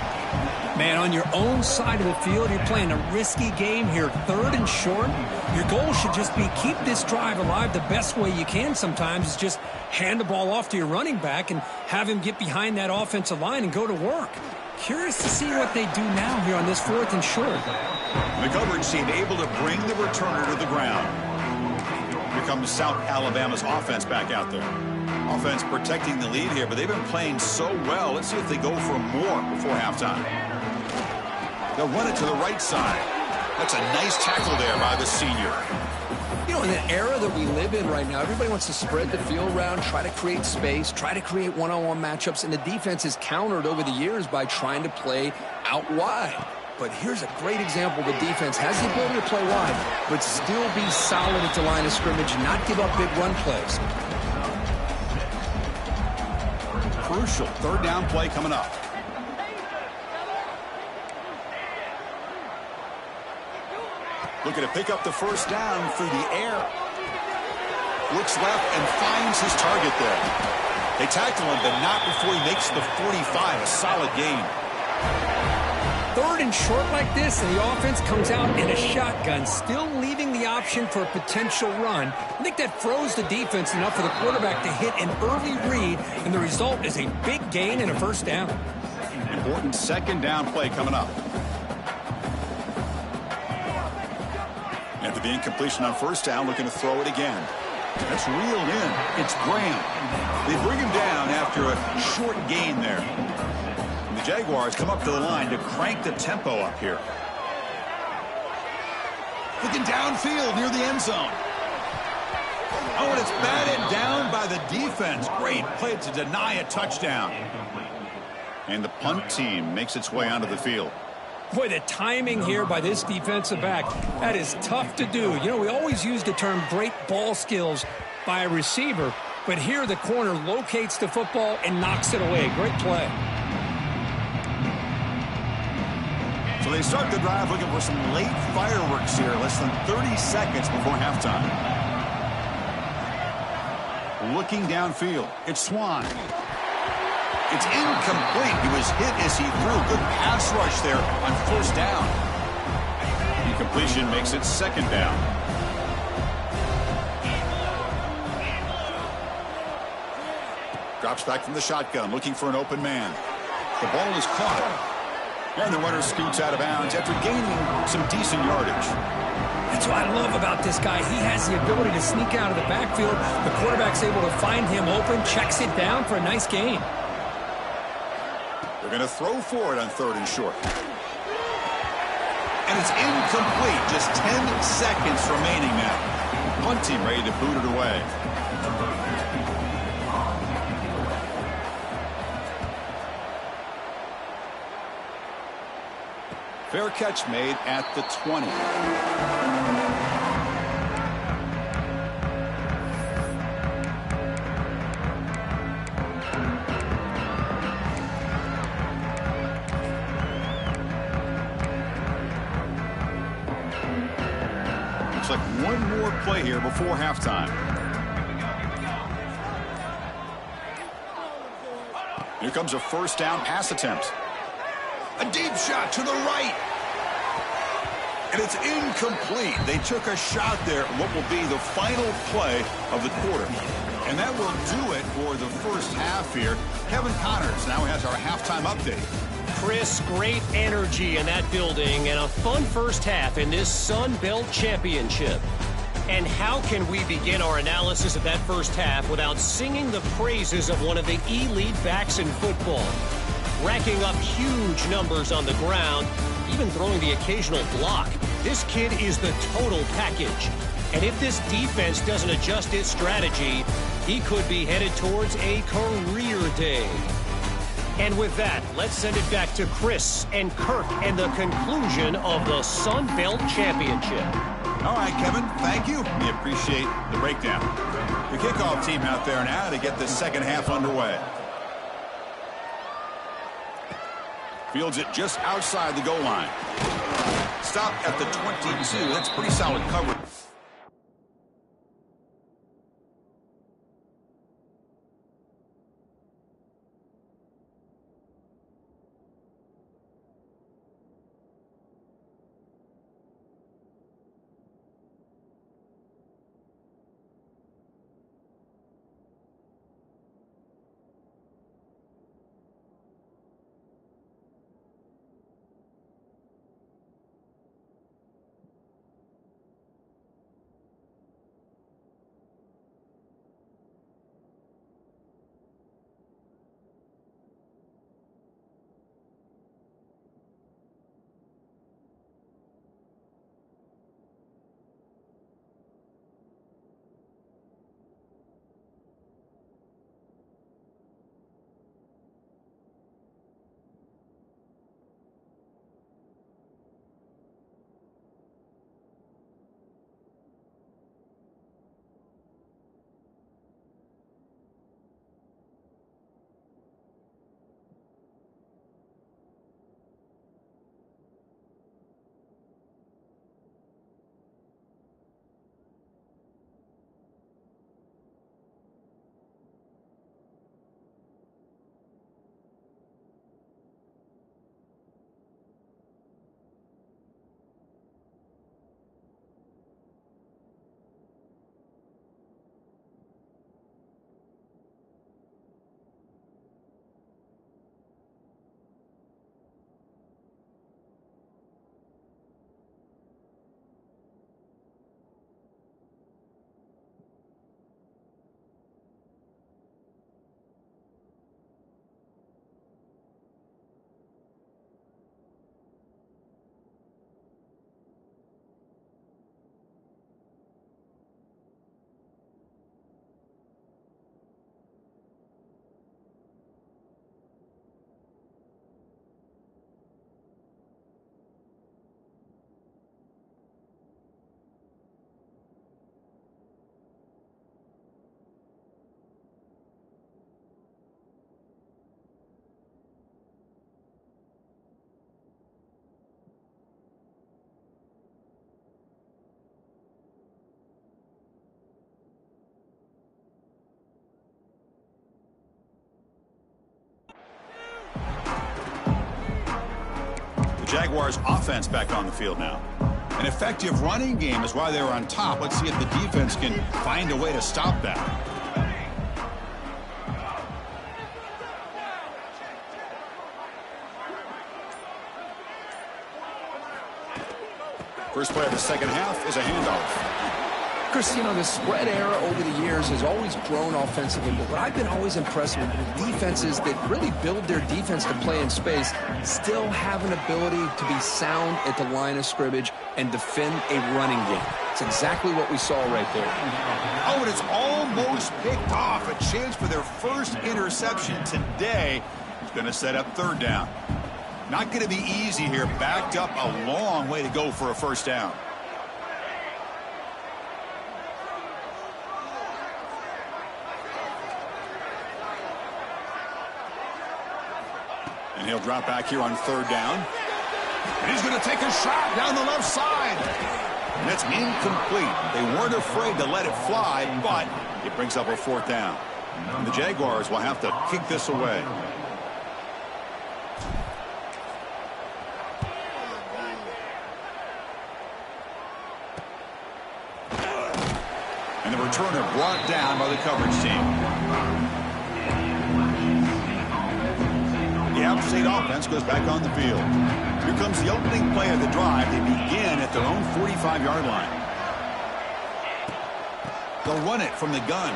Man, on your own side of the field, you're playing a risky game here, 3rd and short. Your goal should just be keep this drive alive the best way you can sometimes is just hand the ball off to your running back and have him get behind that offensive line and go to work. Curious to see what they do now here on this 4th and short. The coverage team able to bring the returner to the ground. Here comes South Alabama's offense back out there. Offense protecting the lead here, but they've been playing so well. Let's see if they go for more before halftime. They'll run it to the right side. That's a nice tackle there by the senior. You know, in the era that we live in right now, everybody wants to spread the field around, try to create space, try to create one-on-one matchups, and the defense is countered over the years by trying to play out wide. But here's a great example. The defense has the ability to play wide, but still be solid at the line of scrimmage, not give up big run plays. Crucial 3rd down play coming up. Looking to pick up the first down through the air. Looks left and finds his target there. They tackle him, but not before he makes the 45. A solid gain. 3rd and short like this, and the offense comes out in a shotgun, still leaving the option for a potential run. I think that froze the defense enough for the quarterback to hit an early read, and the result is a big gain and a first down. Important 2nd down play coming up. After the incompletion on 1st down, looking to throw it again. That's reeled in. It's Graham. They bring him down after a short gain there. And the Jaguars come up to the line to crank the tempo up here. Looking downfield near the end zone. Oh, and it's batted down by the defense. Great play to deny a touchdown. And the punt team makes its way onto the field. Boy, the timing here by this defensive back, that is tough to do. You know, we always use the term great ball skills by a receiver, but here the corner locates the football and knocks it away. Great play. So they start the drive looking for some late fireworks here, less than 30 seconds before halftime. Looking downfield, it's Swan. It's incomplete. He was hit as he threw. Good pass rush there on 1st down. Incompletion makes it 2nd down. Drops back from the shotgun, looking for an open man. The ball is caught. And the runner scoots out of bounds after gaining some decent yardage. That's what I love about this guy. He has the ability to sneak out of the backfield. The quarterback's able to find him open, checks it down for a nice gain. They're going to throw for it on 3rd and short. And it's incomplete. Just 10 seconds remaining now. Punt team ready to boot it away. Fair catch made at the 20. like one more play here before halftime. Here comes a first down pass attempt. A deep shot to the right. And it's incomplete. They took a shot there at what will be the final play of the quarter. And that will do it for the first half here. Kevin Connors now has our halftime update. Chris, great energy in that building and a fun first half in this Sun Belt Championship. And how can we begin our analysis of that first half without singing the praises of one of the elite backs in football? Racking up huge numbers on the ground, even throwing the occasional block. This kid is the total package. And if this defense doesn't adjust its strategy, he could be headed towards a career day. And with that, let's send it back to Chris and Kirk and the conclusion of the Sun Belt Championship. All right, Kevin, thank you. We appreciate the breakdown. The kickoff team out there now to get the second half underway. Fields it just outside the goal line. Stop at the 22. That's pretty solid coverage. Jaguars offense back on the field now. An effective running game is why they were on top. Let's see if the defense can find a way to stop that. First play of the second half is a handoff. Chris, you know, the spread era over the years has always grown offensively, but what I've been always impressed with defenses that really build their defense to play in space still have an ability to be sound at the line of scrimmage and defend a running game. It's exactly what we saw right there. Oh, and it's almost picked off. A chance for their first interception today. It's going to set up third down. Not going to be easy here. Backed up a long way to go for a first down. And he'll drop back here on third down. And he's going to take a shot down the left side. And it's incomplete. They weren't afraid to let it fly, but it brings up a 4th down. And the Jaguars will have to kick this away. And the returner brought down by the coverage team. The App State offense goes back on the field. Here comes the opening play of the drive. They begin at their own 45-yard line. They'll run it from the gun.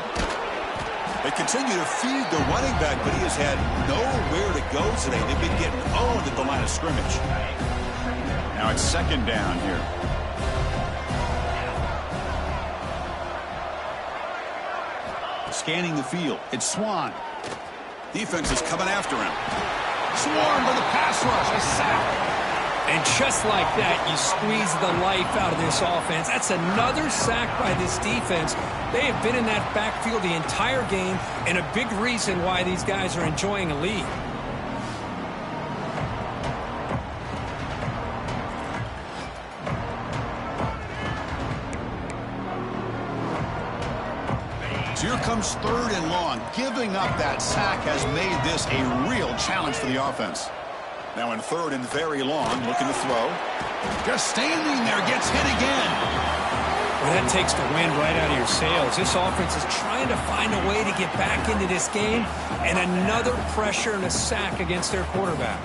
They continue to feed the running back, but he has had nowhere to go today. They've been getting owned at the line of scrimmage. Now it's 2nd down here. Scanning the field. It's Swan. Defense is coming after him. Swarmed by the pass rush. A sack. And just like that, you squeeze the life out of this offense. That's another sack by this defense. They have been in that backfield the entire game, and a big reason why these guys are enjoying a lead. So here comes 3rd and long. Giving up that sack has made this a real challenge for the offense. Now in 3rd and very long, looking to throw. Just standing there, gets hit again. Well, that takes the wind right out of your sails. This offense is trying to find a way to get back into this game, and another pressure and a sack against their quarterback.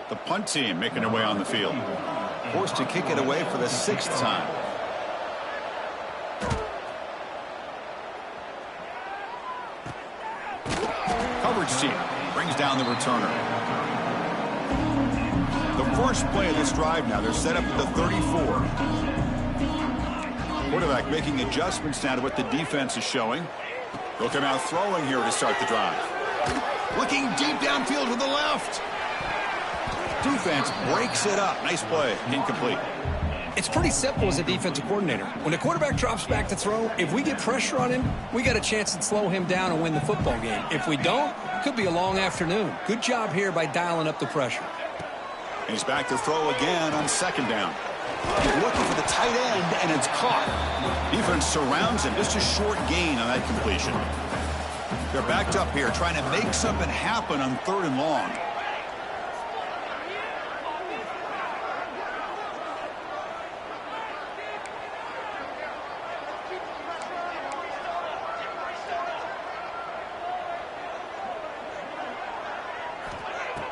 The punt team making their way on the field. Forced to kick it away for the 6th time. Coverage team brings down the returner. The first play of this drive now, they're set up at the 34. Quarterback making adjustments now to what the defense is showing. They'll come out throwing here to start the drive. Looking deep downfield to the left. Defense breaks it up. Nice play. Incomplete. It's pretty simple as a defensive coordinator. When the quarterback drops back to throw, if we get pressure on him, we got a chance to slow him down and win the football game. If we don't, it could be a long afternoon. Good job here by dialing up the pressure. He's back to throw again on 2nd down. He's looking for the tight end, and it's caught. Defense surrounds him. Just a short gain on that completion. They're backed up here trying to make something happen on 3rd and long.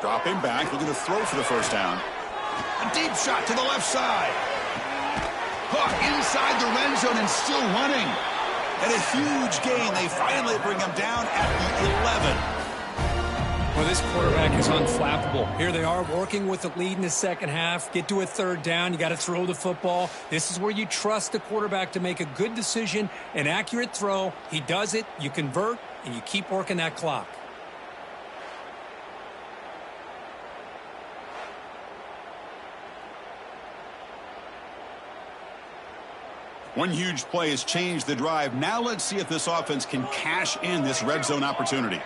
Dropping back, looking to throw for the 1st down. A deep shot to the left side. Caught inside the red zone and still running. And a huge gain. They finally bring him down at the 11. Well, this quarterback is unflappable. Here they are working with the lead in the 2nd half. Get to a 3rd down. You got to throw the football. This is where you trust the quarterback to make a good decision, an accurate throw. He does it. You convert, and you keep working that clock. One huge play has changed the drive. Now let's see if this offense can cash in this red zone opportunity.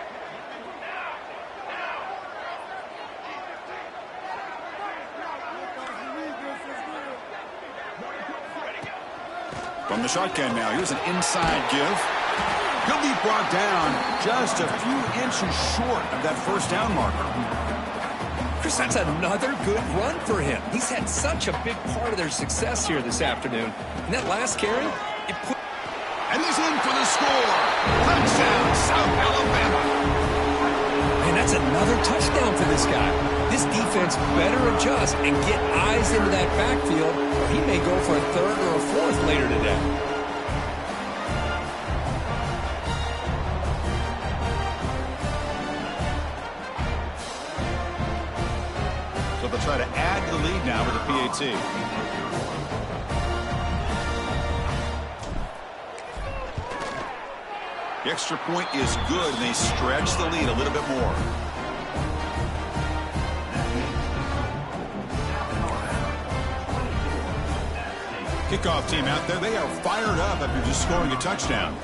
From the shotgun now, here's an inside give. He'll be brought down just a few inches short of that 1st down marker. Chris, that's another good run for him. He's had such a big part of their success here this afternoon. And that last carry, it put... And he's in for the score. Touchdown, South Alabama. Man, that's another touchdown for this guy. This defense better adjust and get eyes into that backfield, or he may go for a 3rd or a 4th later today. They'll try to add to the lead now with the PAT. The extra point is good, and they stretch the lead a little bit more. Kickoff team out there, they are fired up after just scoring a touchdown.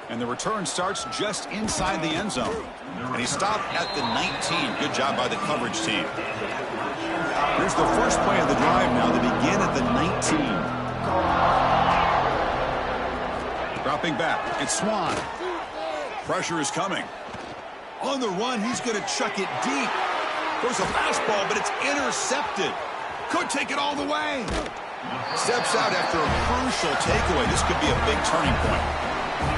And the return starts just inside the end zone. And he stopped at the 19. Good job by the coverage team. Here's the first play of the drive now. They begin at the 19. Dropping back. It's Swan. Pressure is coming. On the run, he's going to chuck it deep. Throws a fastball, but it's intercepted. Could take it all the way. Steps out after a crucial takeaway. This could be a big turning point.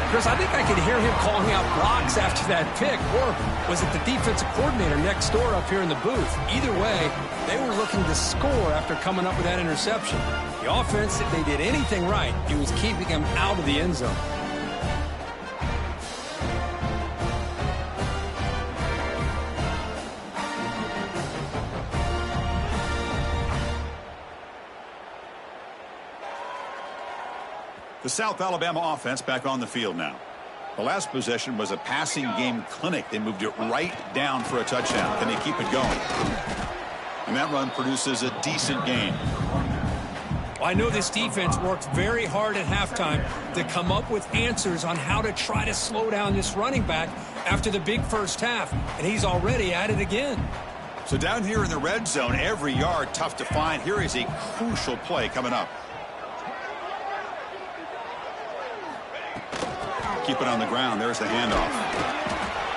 Chris, I think I could hear him calling out blocks after that pick. Or was it the defensive coordinator next door up here in the booth? Either way, they were looking to score after coming up with that interception. The offense, if they did anything right, it was keeping him out of the end zone. The South Alabama offense back on the field now. The last possession was a passing game clinic. They moved it right down for a touchdown. Can they keep it going? And that run produces a decent gain. Well, I know this defense worked very hard at halftime to come up with answers on how to try to slow down this running back after the big first half. And he's already at it again. So down here in the red zone, every yard tough to find. Here is a crucial play coming up. Keep it on the ground. There's the handoff.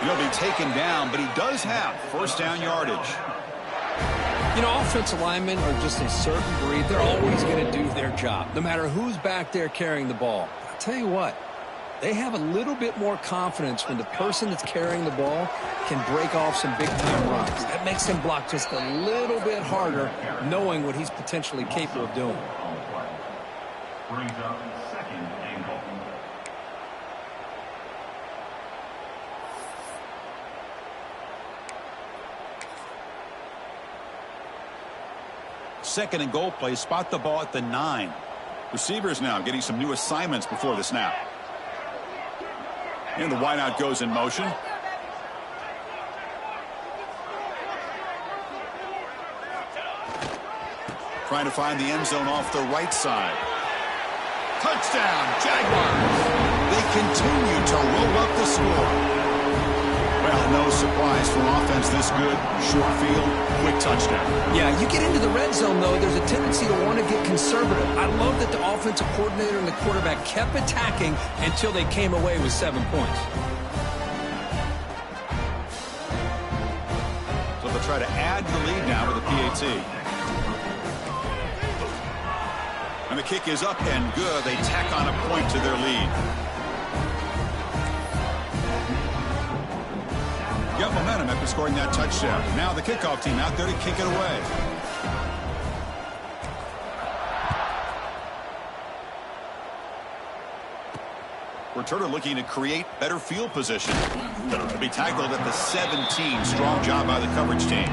He'll be taken down, but he does have first down yardage. You know, offensive linemen are just a certain breed. They're always going to do their job, no matter who's back there carrying the ball. I'll tell you what, they have a little bit more confidence when the person that's carrying the ball can break off some big-time runs. That makes him block just a little bit harder, knowing what he's potentially capable of doing. Brings up second and goal. Second and goal play. Spot the ball at the 9. Receivers now getting some new assignments before the snap. And the wideout goes in motion. Trying to find the end zone off the right side. Touchdown, Jaguars. They continue to roll up the score. Well, no surprise for an offense this good. Short field, quick touchdown. Yeah, you get into the red zone, though, there's a tendency to want to get conservative. I love that the offensive coordinator and the quarterback kept attacking until they came away with 7 points. So they'll try to add to the lead now with the PAT. And the kick is up and good. They tack on a point to their lead. Got momentum after scoring that touchdown. Now the kickoff team out there to kick it away. Returner looking to create better field position. He'll be tackled at the 17. Strong job by the coverage team.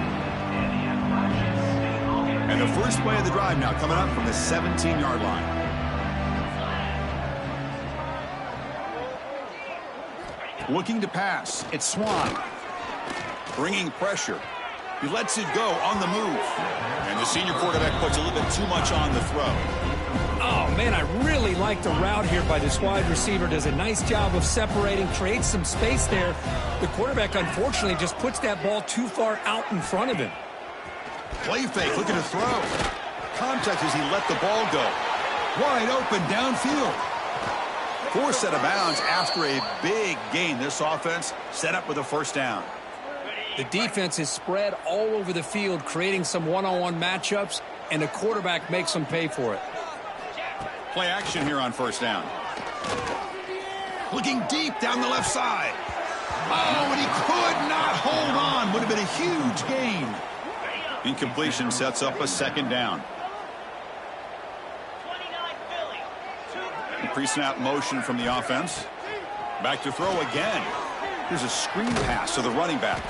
And the first play of the drive now coming up from the 17-yard line. Looking to pass. It's Swan. Bringing pressure. He lets it go on the move. And the senior quarterback puts a little bit too much on the throw. Oh, man, I really like the route here by this wide receiver. Does a nice job of separating, creates some space there. The quarterback, unfortunately, just puts that ball too far out in front of him. Play fake, looking to throw. Contact as he let the ball go. Wide open downfield. Forced out of bounds after a big gain. This offense set up with a first down. The defense is spread all over the field, creating some one-on-one matchups, and the quarterback makes them pay for it. Play action here on first down. Looking deep down the left side. Oh, and he could not hold on. Would have been a huge gain. Incompletion sets up a second down. Pre-snap motion from the offense. Back to throw again. Here's a screen pass to the running back.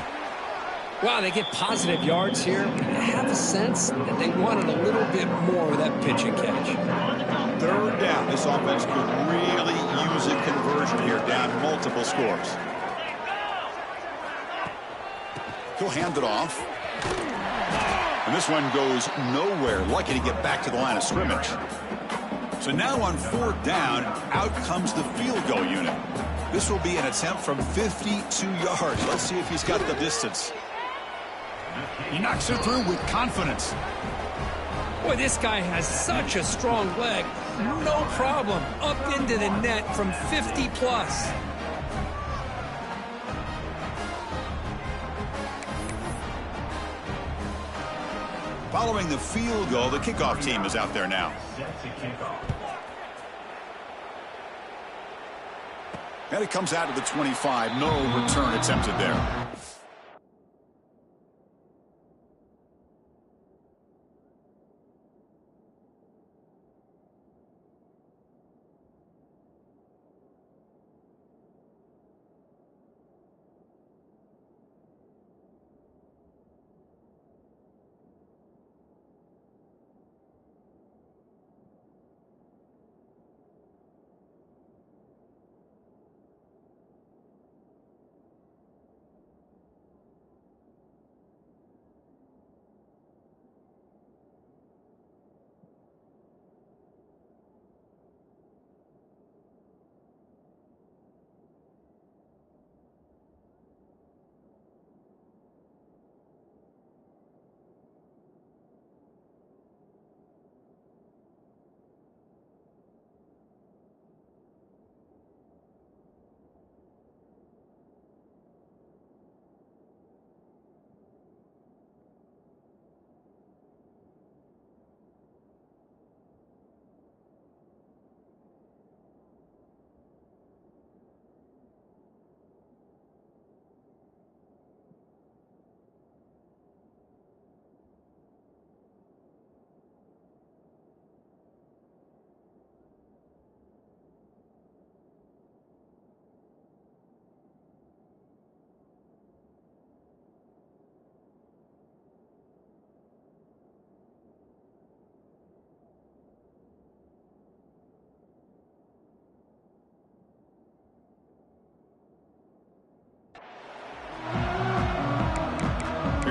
Wow, they get positive yards here. I have a sense that they wanted a little bit more with that pitch and catch. Third down. This offense could really use a conversion here, down multiple scores. He'll hand it off. And this one goes nowhere. Lucky to get back to the line of scrimmage. So now on 4th down, out comes the field goal unit. This will be an attempt from 52 yards. Let's see if he's got the distance. He knocks it through with confidence. Boy, this guy has such a strong leg. No problem. Up into the net from 50 plus. Following the field goal, the kickoff team is out there now. And it comes out to the 25. No return attempted there.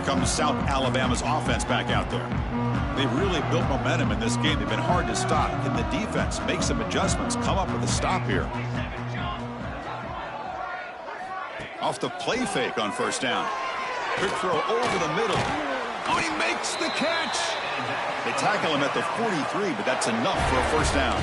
Comes South Alabama's offense back out there. They've really built momentum in this game. They've been hard to stop. Can the defense make some adjustments, come up with a stop here? Off the play fake on 1st down. Quick throw over the middle. Oh, he makes the catch. They tackle him at the 43, but that's enough for a 1st down.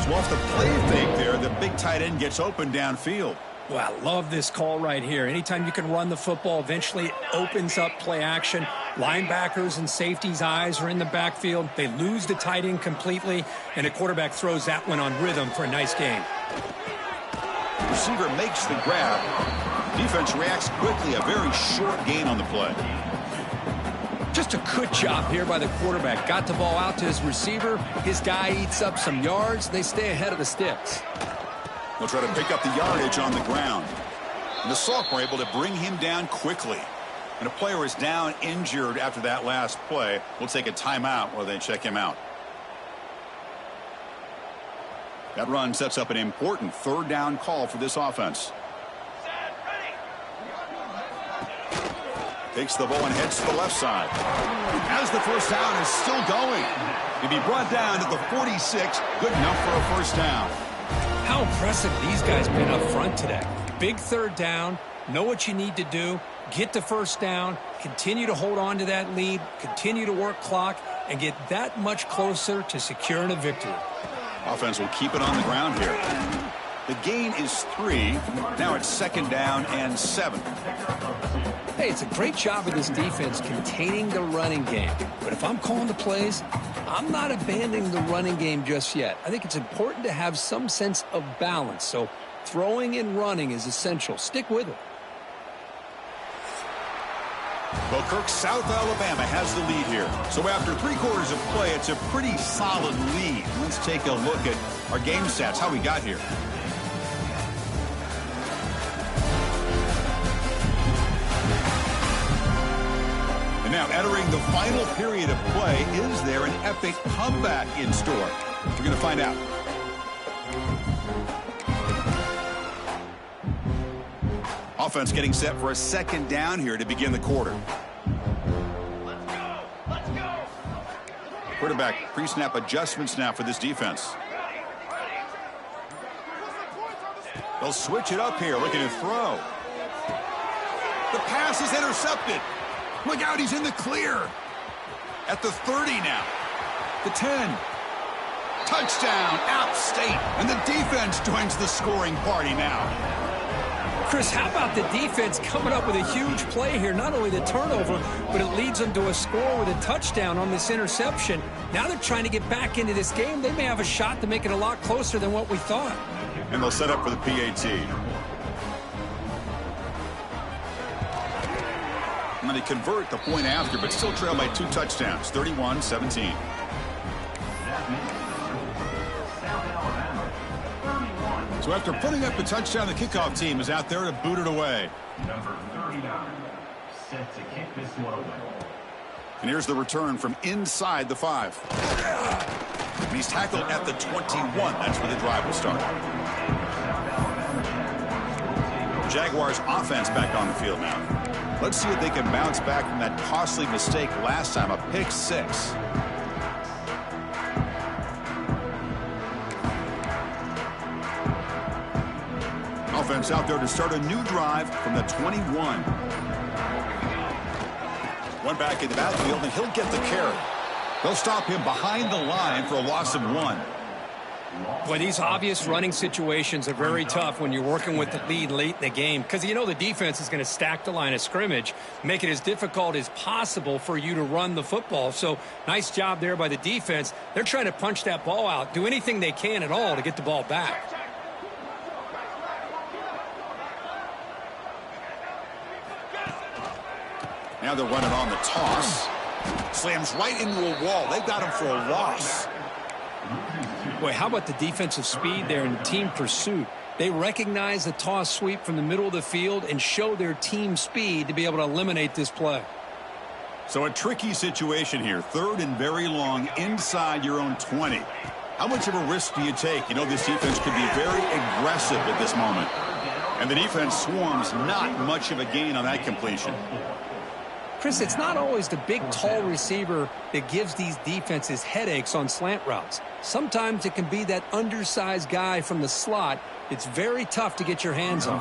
So off the play fake there, the big tight end gets open downfield. Well, I love this call right here. Anytime you can run the football, eventually it opens up play action. Linebackers and safeties' eyes are in the backfield. They lose the tight end completely, and the quarterback throws that one on rhythm for a nice gain. Receiver makes the grab. Defense reacts quickly. A very short gain on the play. Just a good job here by the quarterback. Got the ball out to his receiver. His guy eats up some yards. They stay ahead of the sticks. They'll try to pick up the yardage on the ground. And the Salk were able to bring him down quickly. And a player is down injured after that last play. We'll take a timeout while they check him out. That run sets up an important 3rd down call for this offense. Takes the ball and heads to the left side. As the 1st down is still going. He'll be brought down to the 46. Good enough for a 1st down. How impressive these guys been up front today. Big 3rd down. Know what you need to do. Get the 1st down. Continue to hold on to that lead. Continue to work clock. And get that much closer to securing a victory. Offense will keep it on the ground here. The gain is 3. Now it's 2nd down and 7. Hey, it's a great job of this defense containing the running game. But if I'm calling the plays, I'm not abandoning the running game just yet. I think it's important to have some sense of balance. So throwing and running is essential. Stick with it. Well, Kirk, South Alabama has the lead here. So after 3 quarters of play, it's a pretty solid lead. Let's take a look at our game stats, how we got here. And now entering the final period of play, is there an epic comeback in store? We're going to find out. Offense getting set for a second down here to begin the quarter. Quarterback pre-snap adjustments now for this defense. They'll switch it up here, looking to throw. The pass is intercepted. Look out, he's in the clear. At the 30 now. The 10. Touchdown, App State. And the defense joins the scoring party now. Chris, how about the defense coming up with a huge play here? Not only the turnover, but it leads them to a score with a touchdown on this interception. Now they're trying to get back into this game. They may have a shot to make it a lot closer than what we thought. And they'll set up for the PAT. And they convert the point after, but still trail by 2 touchdowns, 31-17. So after putting up the touchdown, the kickoff team is out there to boot it away. Number 39, set to kick this one away. And here's the return from inside the 5. And he's tackled at the 21. That's where the drive will start. Jaguars offense back on the field now. Let's see if they can bounce back from that costly mistake last time, a pick 6. Offense out there to start a new drive from the 21. One back in the backfield, and he'll get the carry. They'll stop him behind the line for a loss of 1. Boy, these obvious running situations are very tough when you're working with the lead late in the game, because you know the defense is going to stack the line of scrimmage, make it as difficult as possible for you to run the football. So nice job there by the defense. They're trying to punch that ball out, do anything they can at all to get the ball back. Now they're running on the toss. Slams right into a wall. They've got him for a loss. Boy, how about the defensive speed there in team pursuit? They recognize the toss sweep from the middle of the field and show their team speed to be able to eliminate this play. So a tricky situation here. 3rd and very long inside your own 20. How much of a risk do you take? You know this defense could be very aggressive at this moment. And the defense swarms not much of a gain on that completion. Chris, it's not always the big, tall receiver that gives these defenses headaches on slant routes. Sometimes it can be that undersized guy from the slot. It's very tough to get your hands on.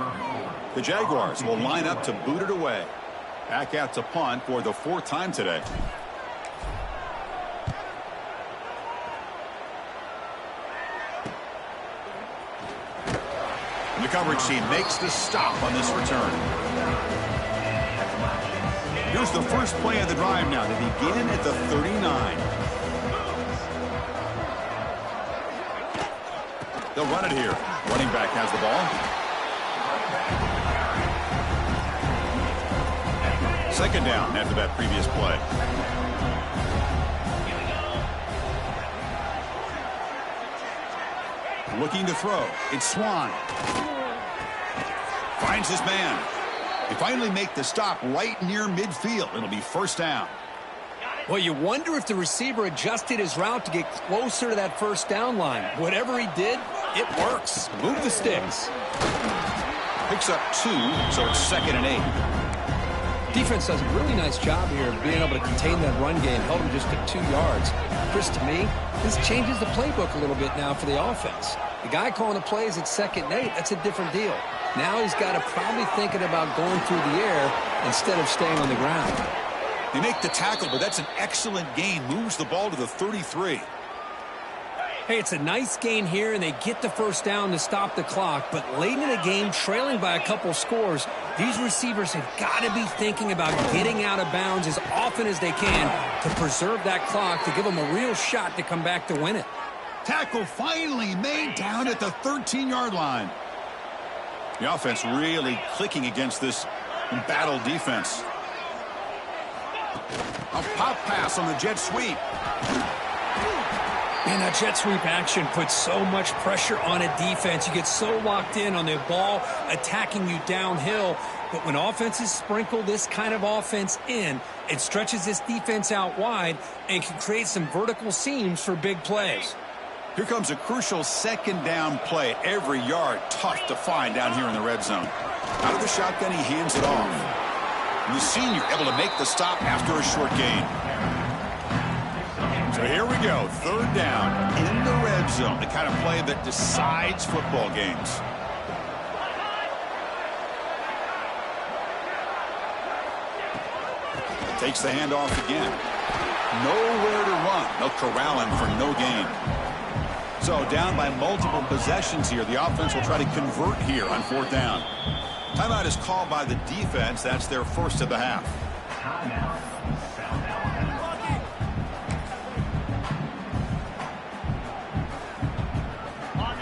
The Jaguars will line up to boot it away. Back out to punt for the 4th time today. And the coverage team makes the stop on this return. Here's the first play of the drive now to begin at the 39. They'll run it here. Running back has the ball. 2nd down after that previous play. Looking to throw. It's Swan. Finds his man. They finally make the stop right near midfield. It'll be 1st down. Well, you wonder if the receiver adjusted his route to get closer to that 1st down line. Whatever he did, it works. Move the sticks. Picks up 2, so it's 2nd and 8. Defense does a really nice job here of being able to contain that run game. Held him just at 2 yards. Chris, to me, this changes the playbook a little bit now for the offense. The guy calling the plays at 2nd and 8, that's a different deal. Now he's got to probably thinking about going through the air instead of staying on the ground. They make the tackle, but that's an excellent gain. Moves the ball to the 33. Hey, it's a nice gain here, and they get the 1st down to stop the clock. But late in the game, trailing by a couple scores, these receivers have got to be thinking about getting out of bounds as often as they can to preserve that clock, to give them a real shot to come back to win it. Tackle finally made down at the 13-yard line. The offense really clicking against this embattled defense. A pop pass on the jet sweep. Man, that jet sweep action puts so much pressure on a defense. You get so locked in on the ball attacking you downhill. But when offenses sprinkle this kind of offense in, it stretches this defense out wide and can create some vertical seams for big plays. Here comes a crucial second down play. Every yard tough to find down here in the red zone. Out of the shotgun, he hands it off. And the senior able to make the stop after a short gain. So here we go. Third down in the red zone. The kind of play that decides football games. Takes the handoff again. Nowhere to run. They'll corral him for no gain. So down by multiple possessions here. The offense will try to convert here on fourth down. Timeout is called by the defense. That's their first of the half.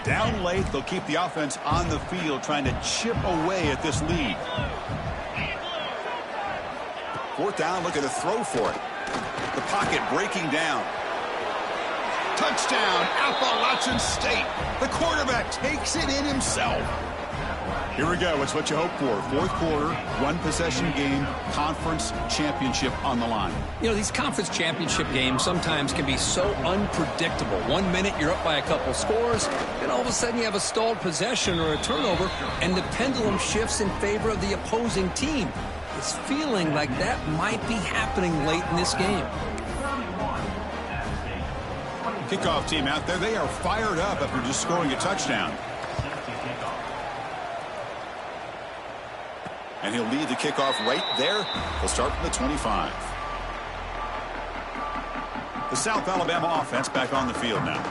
Down late, they'll keep the offense on the field trying to chip away at this lead. Fourth down, looking to throw for it. The pocket breaking down. Touchdown, Appalachian State. The quarterback takes it in himself. Here we go. It's what you hope for. Fourth quarter, one-possession game, conference championship on the line. You know, these conference championship games sometimes can be so unpredictable. 1 minute you're up by a couple scores, then all of a sudden you have a stalled possession or a turnover, and the pendulum shifts in favor of the opposing team. It's feeling like that might be happening late in this game. Kickoff team out there. They are fired up after just scoring a touchdown. And he'll lead the kickoff right there. He'll start from the 25. The South Alabama offense back on the field now.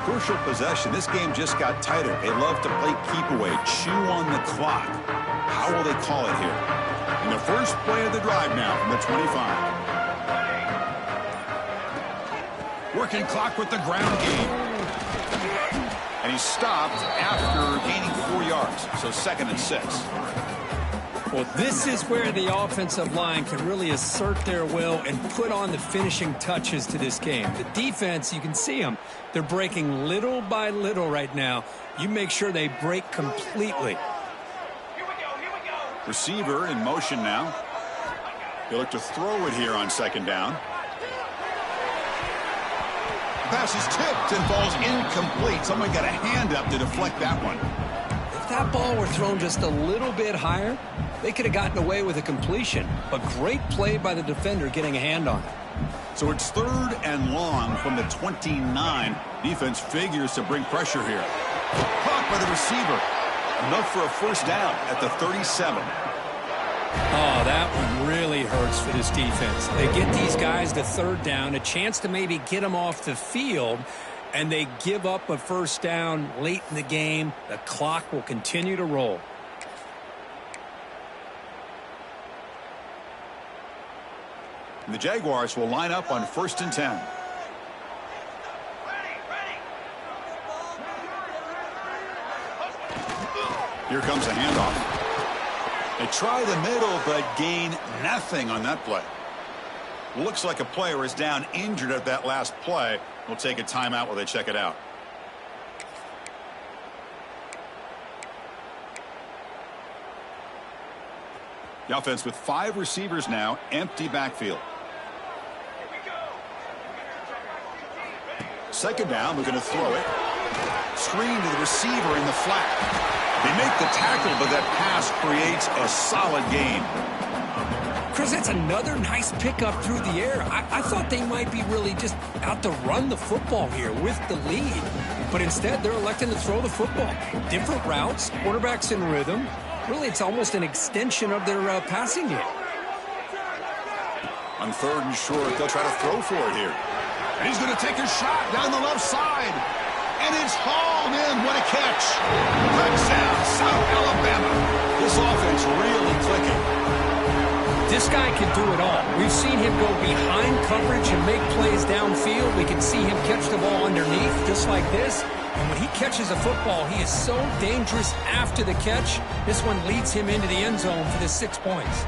Crucial possession. This game just got tighter. They love to play keep away, chew on the clock. How will they call it here? In the first play of the drive now from the 25. Working clock with the ground game. And he stopped after gaining 4 yards. So 2nd and 6. Well, this is where the offensive line can really assert their will and put on the finishing touches to this game. The defense, you can see them. They're breaking little by little right now. You make sure they break completely. Receiver in motion now. He'll look to throw it here on 2nd down. Pass is tipped and falls incomplete. Someone got a hand up to deflect that one. If that ball were thrown just a little bit higher, they could have gotten away with a completion. But great play by the defender getting a hand on it. So it's 3rd and long from the 29. Defense figures to bring pressure here. Caught by the receiver. Enough for a first down at the 37. Oh, that one really hurts for this defense. They get these guys to 3rd down, a chance to maybe get them off the field, and they give up a first down late in the game. The clock will continue to roll. And the Jaguars will line up on 1st and 10. Here comes a handoff. They try the middle, but gain nothing on that play. Looks like a player is down injured at that last play. We'll take a timeout while they check it out. The offense with 5 receivers now, empty backfield. 2nd down, we're going to throw it. Screen to the receiver in the flat. They make the tackle, but that pass creates a solid gain. Chris, that's another nice pickup through the air. I thought they might be really just out to run the football here with the lead. But instead, they're electing to throw the football. Different routes, quarterbacks in rhythm. Really, it's almost an extension of their passing game. On 3rd and short, they'll try to throw for it here. And he's going to take a shot down the left side. And it's hauled in. What a catch. Touchdown, South Alabama. This offense really clicking. This guy can do it all. We've seen him go behind coverage and make plays downfield. We can see him catch the ball underneath just like this. And when he catches a football, he is so dangerous after the catch. This one leads him into the end zone for the 6 points.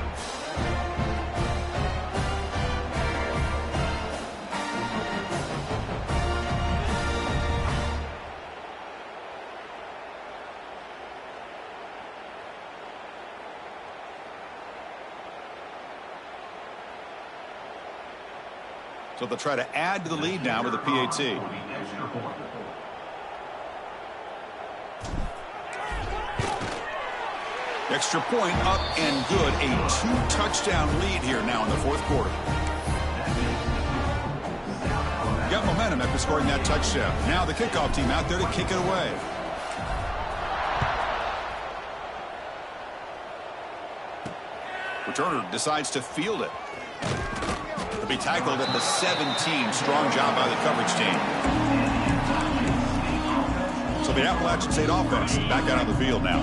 So they'll try to add to the lead now with a PAT. Extra point up and good. A 2-touchdown lead here now in the fourth quarter. Got momentum after scoring that touchdown. Now the kickoff team out there to kick it away. Returner decides to field it. He'll be tackled at the 17. Strong job by the coverage team. So the Appalachian State offense back out on the field now.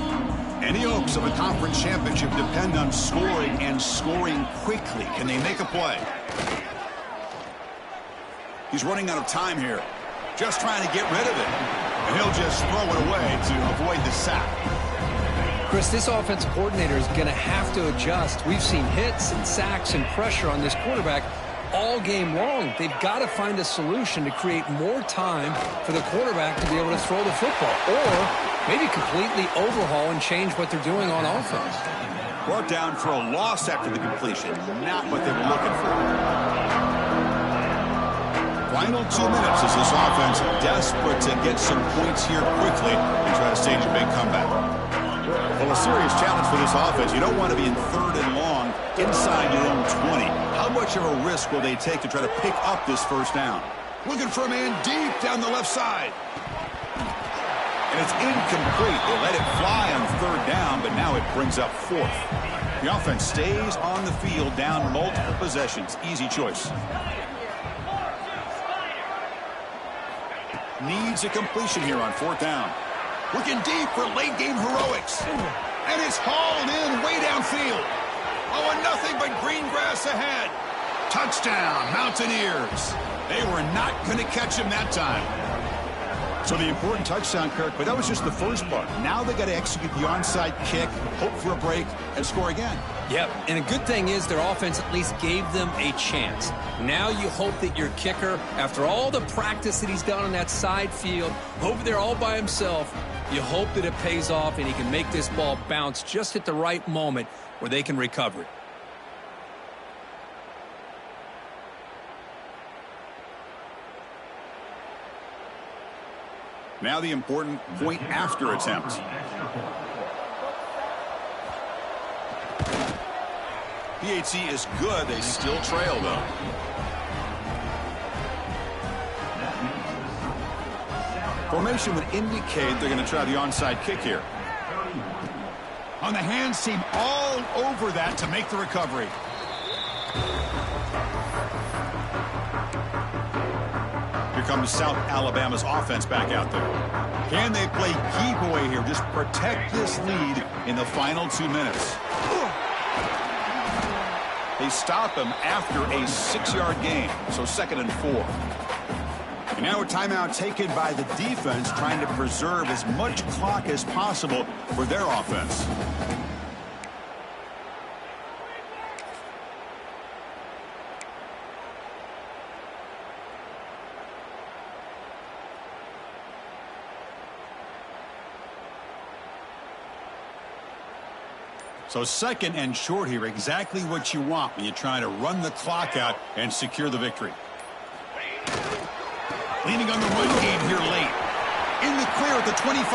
Any hopes of a conference championship depend on scoring and scoring quickly. Can they make a play? He's running out of time here. Just trying to get rid of it. And he'll just throw it away to avoid the sack. Chris, this offensive coordinator is going to have to adjust. We've seen hits and sacks and pressure on this quarterback all game long. They've got to find a solution to create more time for the quarterback to be able to throw the football. Or maybe completely overhaul and change what they're doing on offense. Brought down for a loss after the completion. Not what they were looking for. Final 2 minutes as this offense desperate to get some points here quickly and try to stage a big comeback. Well, a serious challenge for this offense. You don't want to be in 3rd and long inside your own 20. How much of a risk will they take to try to pick up this first down? Looking for a man deep down the left side. And it's incomplete. They let it fly on 3rd down, but now it brings up 4th. The offense stays on the field down multiple possessions. Easy choice. Needs a completion here on 4th down. Looking deep for late-game heroics. And it's hauled in way downfield. Oh, and nothing but green grass ahead. Touchdown, Mountaineers. They were not going to catch him that time. So the important touchdown, Kirk, but that was just the first part. Now they got to execute the onside kick, hope for a break, and score again. Yep, and a good thing is their offense at least gave them a chance. Now you hope that your kicker, after all the practice that he's done on that side field, over there all by himself, you hope that it pays off and he can make this ball bounce just at the right moment where they can recover it. Now the important point after attempt. PAT is good. They still trail, though. Formation would indicate they're going to try the onside kick here. On the hands team all over that to make the recovery. Here comes South Alabama's offense back out there. Can they play keep away here? Just protect this lead in the final 2 minutes. They stop him after a 6-yard gain, so 2nd and 4. And now a timeout taken by the defense, trying to preserve as much clock as possible for their offense. So 2nd and short here, exactly what you want when you're trying to run the clock out and secure the victory. Leaning on the run game here late. In the clear at the 25.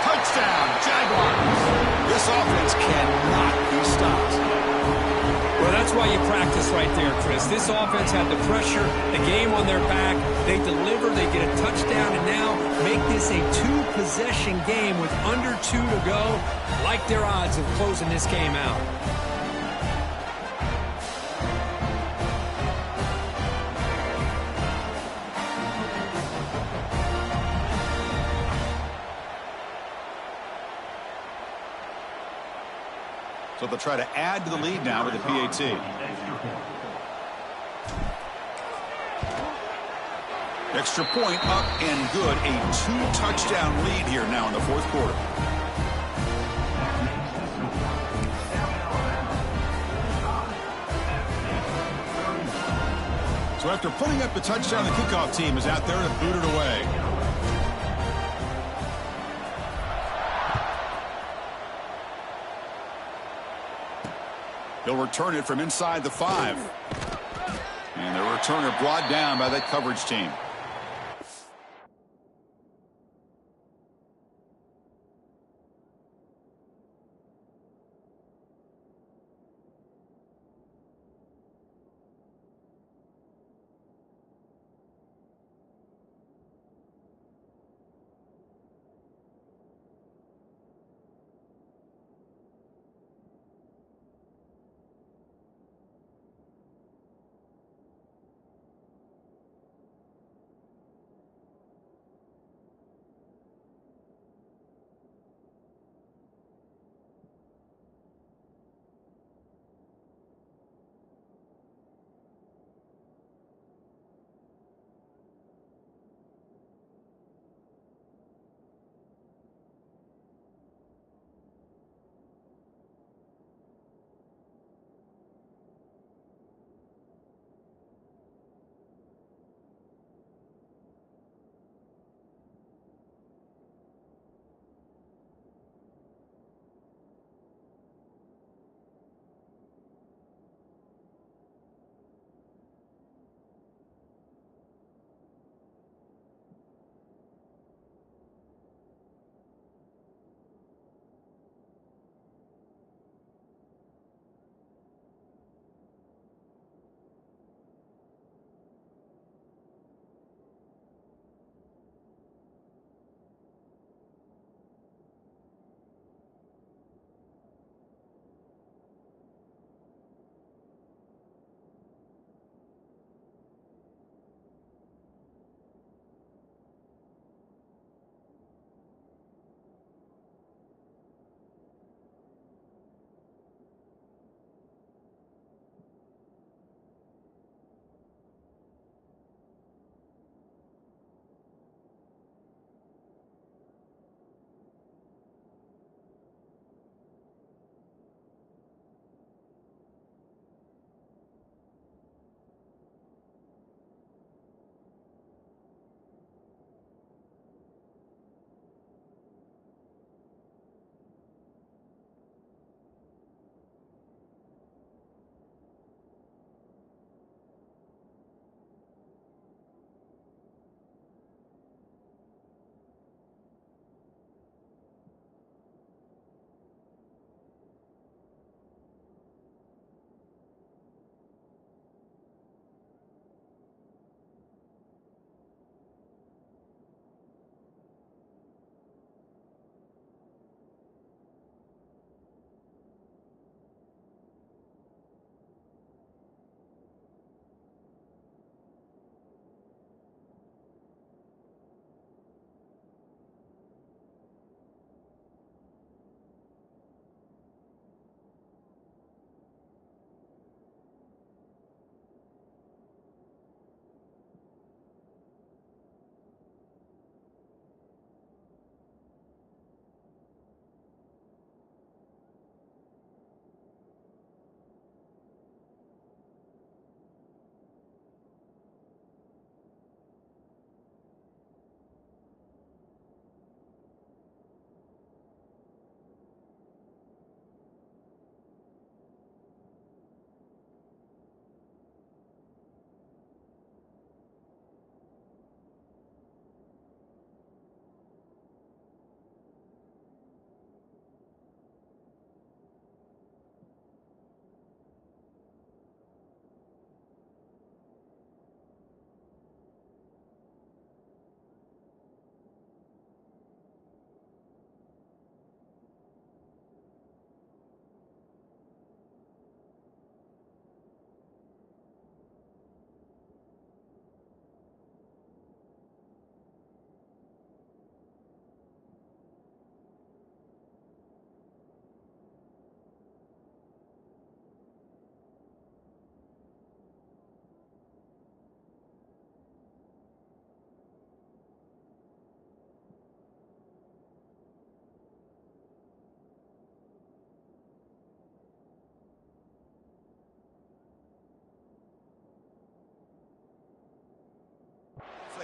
Touchdown, Jaguars. This offense cannot be stopped. Well, that's why you practice right there, Chris. This offense had the pressure, the game on their back. They deliver, they get a touchdown, and now make this a 2-possession game with under 2 to go. Like their odds of closing this game out. So they'll try to add to the lead now with the PAT. Extra point up and good. A 2-touchdown lead here now in the fourth quarter. So after putting up the touchdown, the kickoff team is out there to boot it away. They'll return it from inside the 5. And the returner brought down by that coverage team.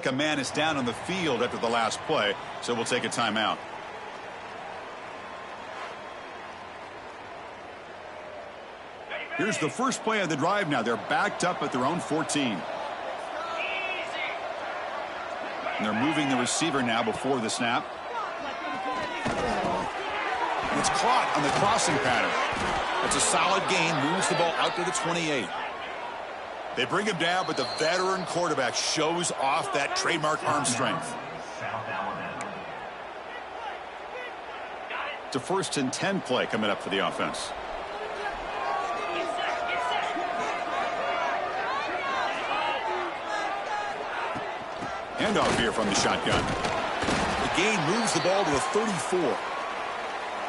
like a man is down on the field after the last play, so we'll take a timeout. Here's the first play of the drive now. They're backed up at their own 14. And they're moving the receiver now before the snap. And it's caught on the crossing pattern. It's a solid gain, moves the ball out to the 28. They bring him down, but the veteran quarterback shows off that trademark arm strength. It's a 1st and 10 play coming up for the offense. Handoff here from the shotgun. The gain moves the ball to the 34.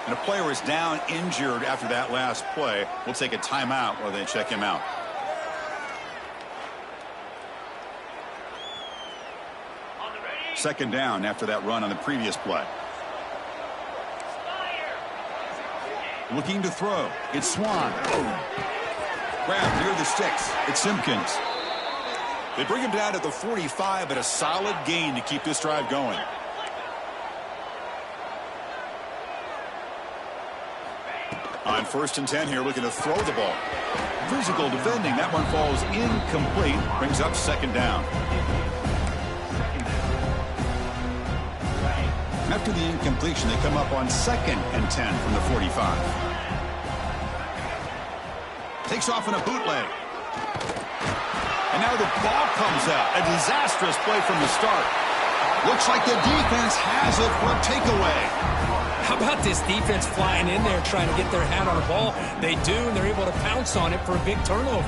And a player is down injured after that last play. We'll take a timeout while they check him out. Second down after that run on the previous play. Looking to throw. It's Swan. Grab near the sticks. It's Simpkins. They bring him down at the 45, but a solid gain to keep this drive going. On 1st and 10 here, looking to throw the ball. Physical defending. That one falls incomplete. Brings up 2nd down. After the incompletion, they come up on 2nd and 10 from the 45. Takes off in a bootleg. And now the ball comes out. A disastrous play from the start. Looks like the defense has it for a takeaway. How about this defense flying in there trying to get their hat on the ball? They do, and they're able to pounce on it for a big turnover.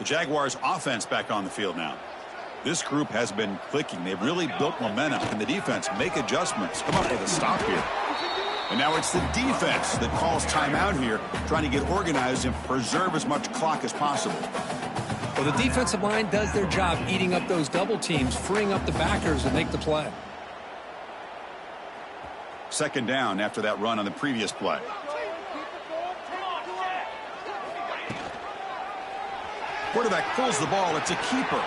Jaguars offense back on the field now. This group has been clicking. They've really built momentum. Can the defense make adjustments? Come up with a stop here. And now it's the defense that calls timeout here, trying to get organized and preserve as much clock as possible. Well, the defensive line does their job eating up those double teams, freeing up the backers to make the play. 2nd down after that run on the previous play. Quarterback pulls the ball. It's a keeper.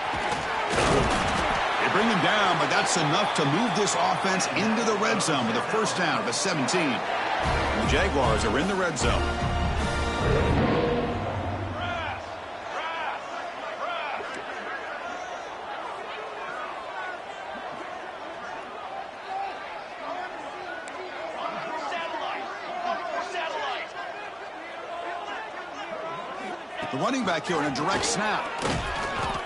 They bring him down, but that's enough to move this offense into the red zone with a 1st down at the 17. And the Jaguars are in the red zone. The running back here in a direct snap.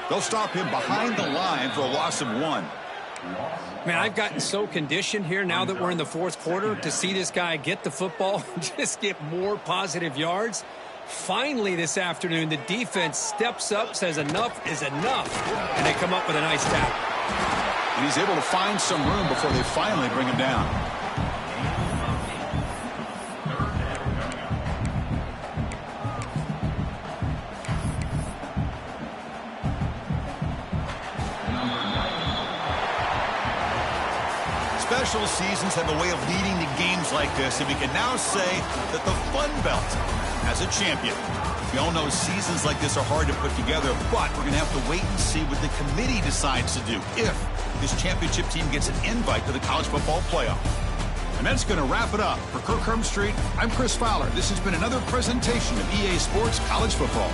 They'll stop him behind the line for a loss of 1. Man, I've gotten so conditioned here now that we're in the 4th quarter to see this guy get the football and just get more positive yards. Finally this afternoon, the defense steps up, says enough is enough, and they come up with a nice tackle. And he's able to find some room before they finally bring him down. Special seasons have a way of leading to games like this, and we can now say that the Fun Belt has a champion. We all know seasons like this are hard to put together, but we're going to have to wait and see what the committee decides to do if this championship team gets an invite to the college football playoff. And that's going to wrap it up. For Kirk Street, I'm Chris Fowler. This has been another presentation of EA Sports College Football.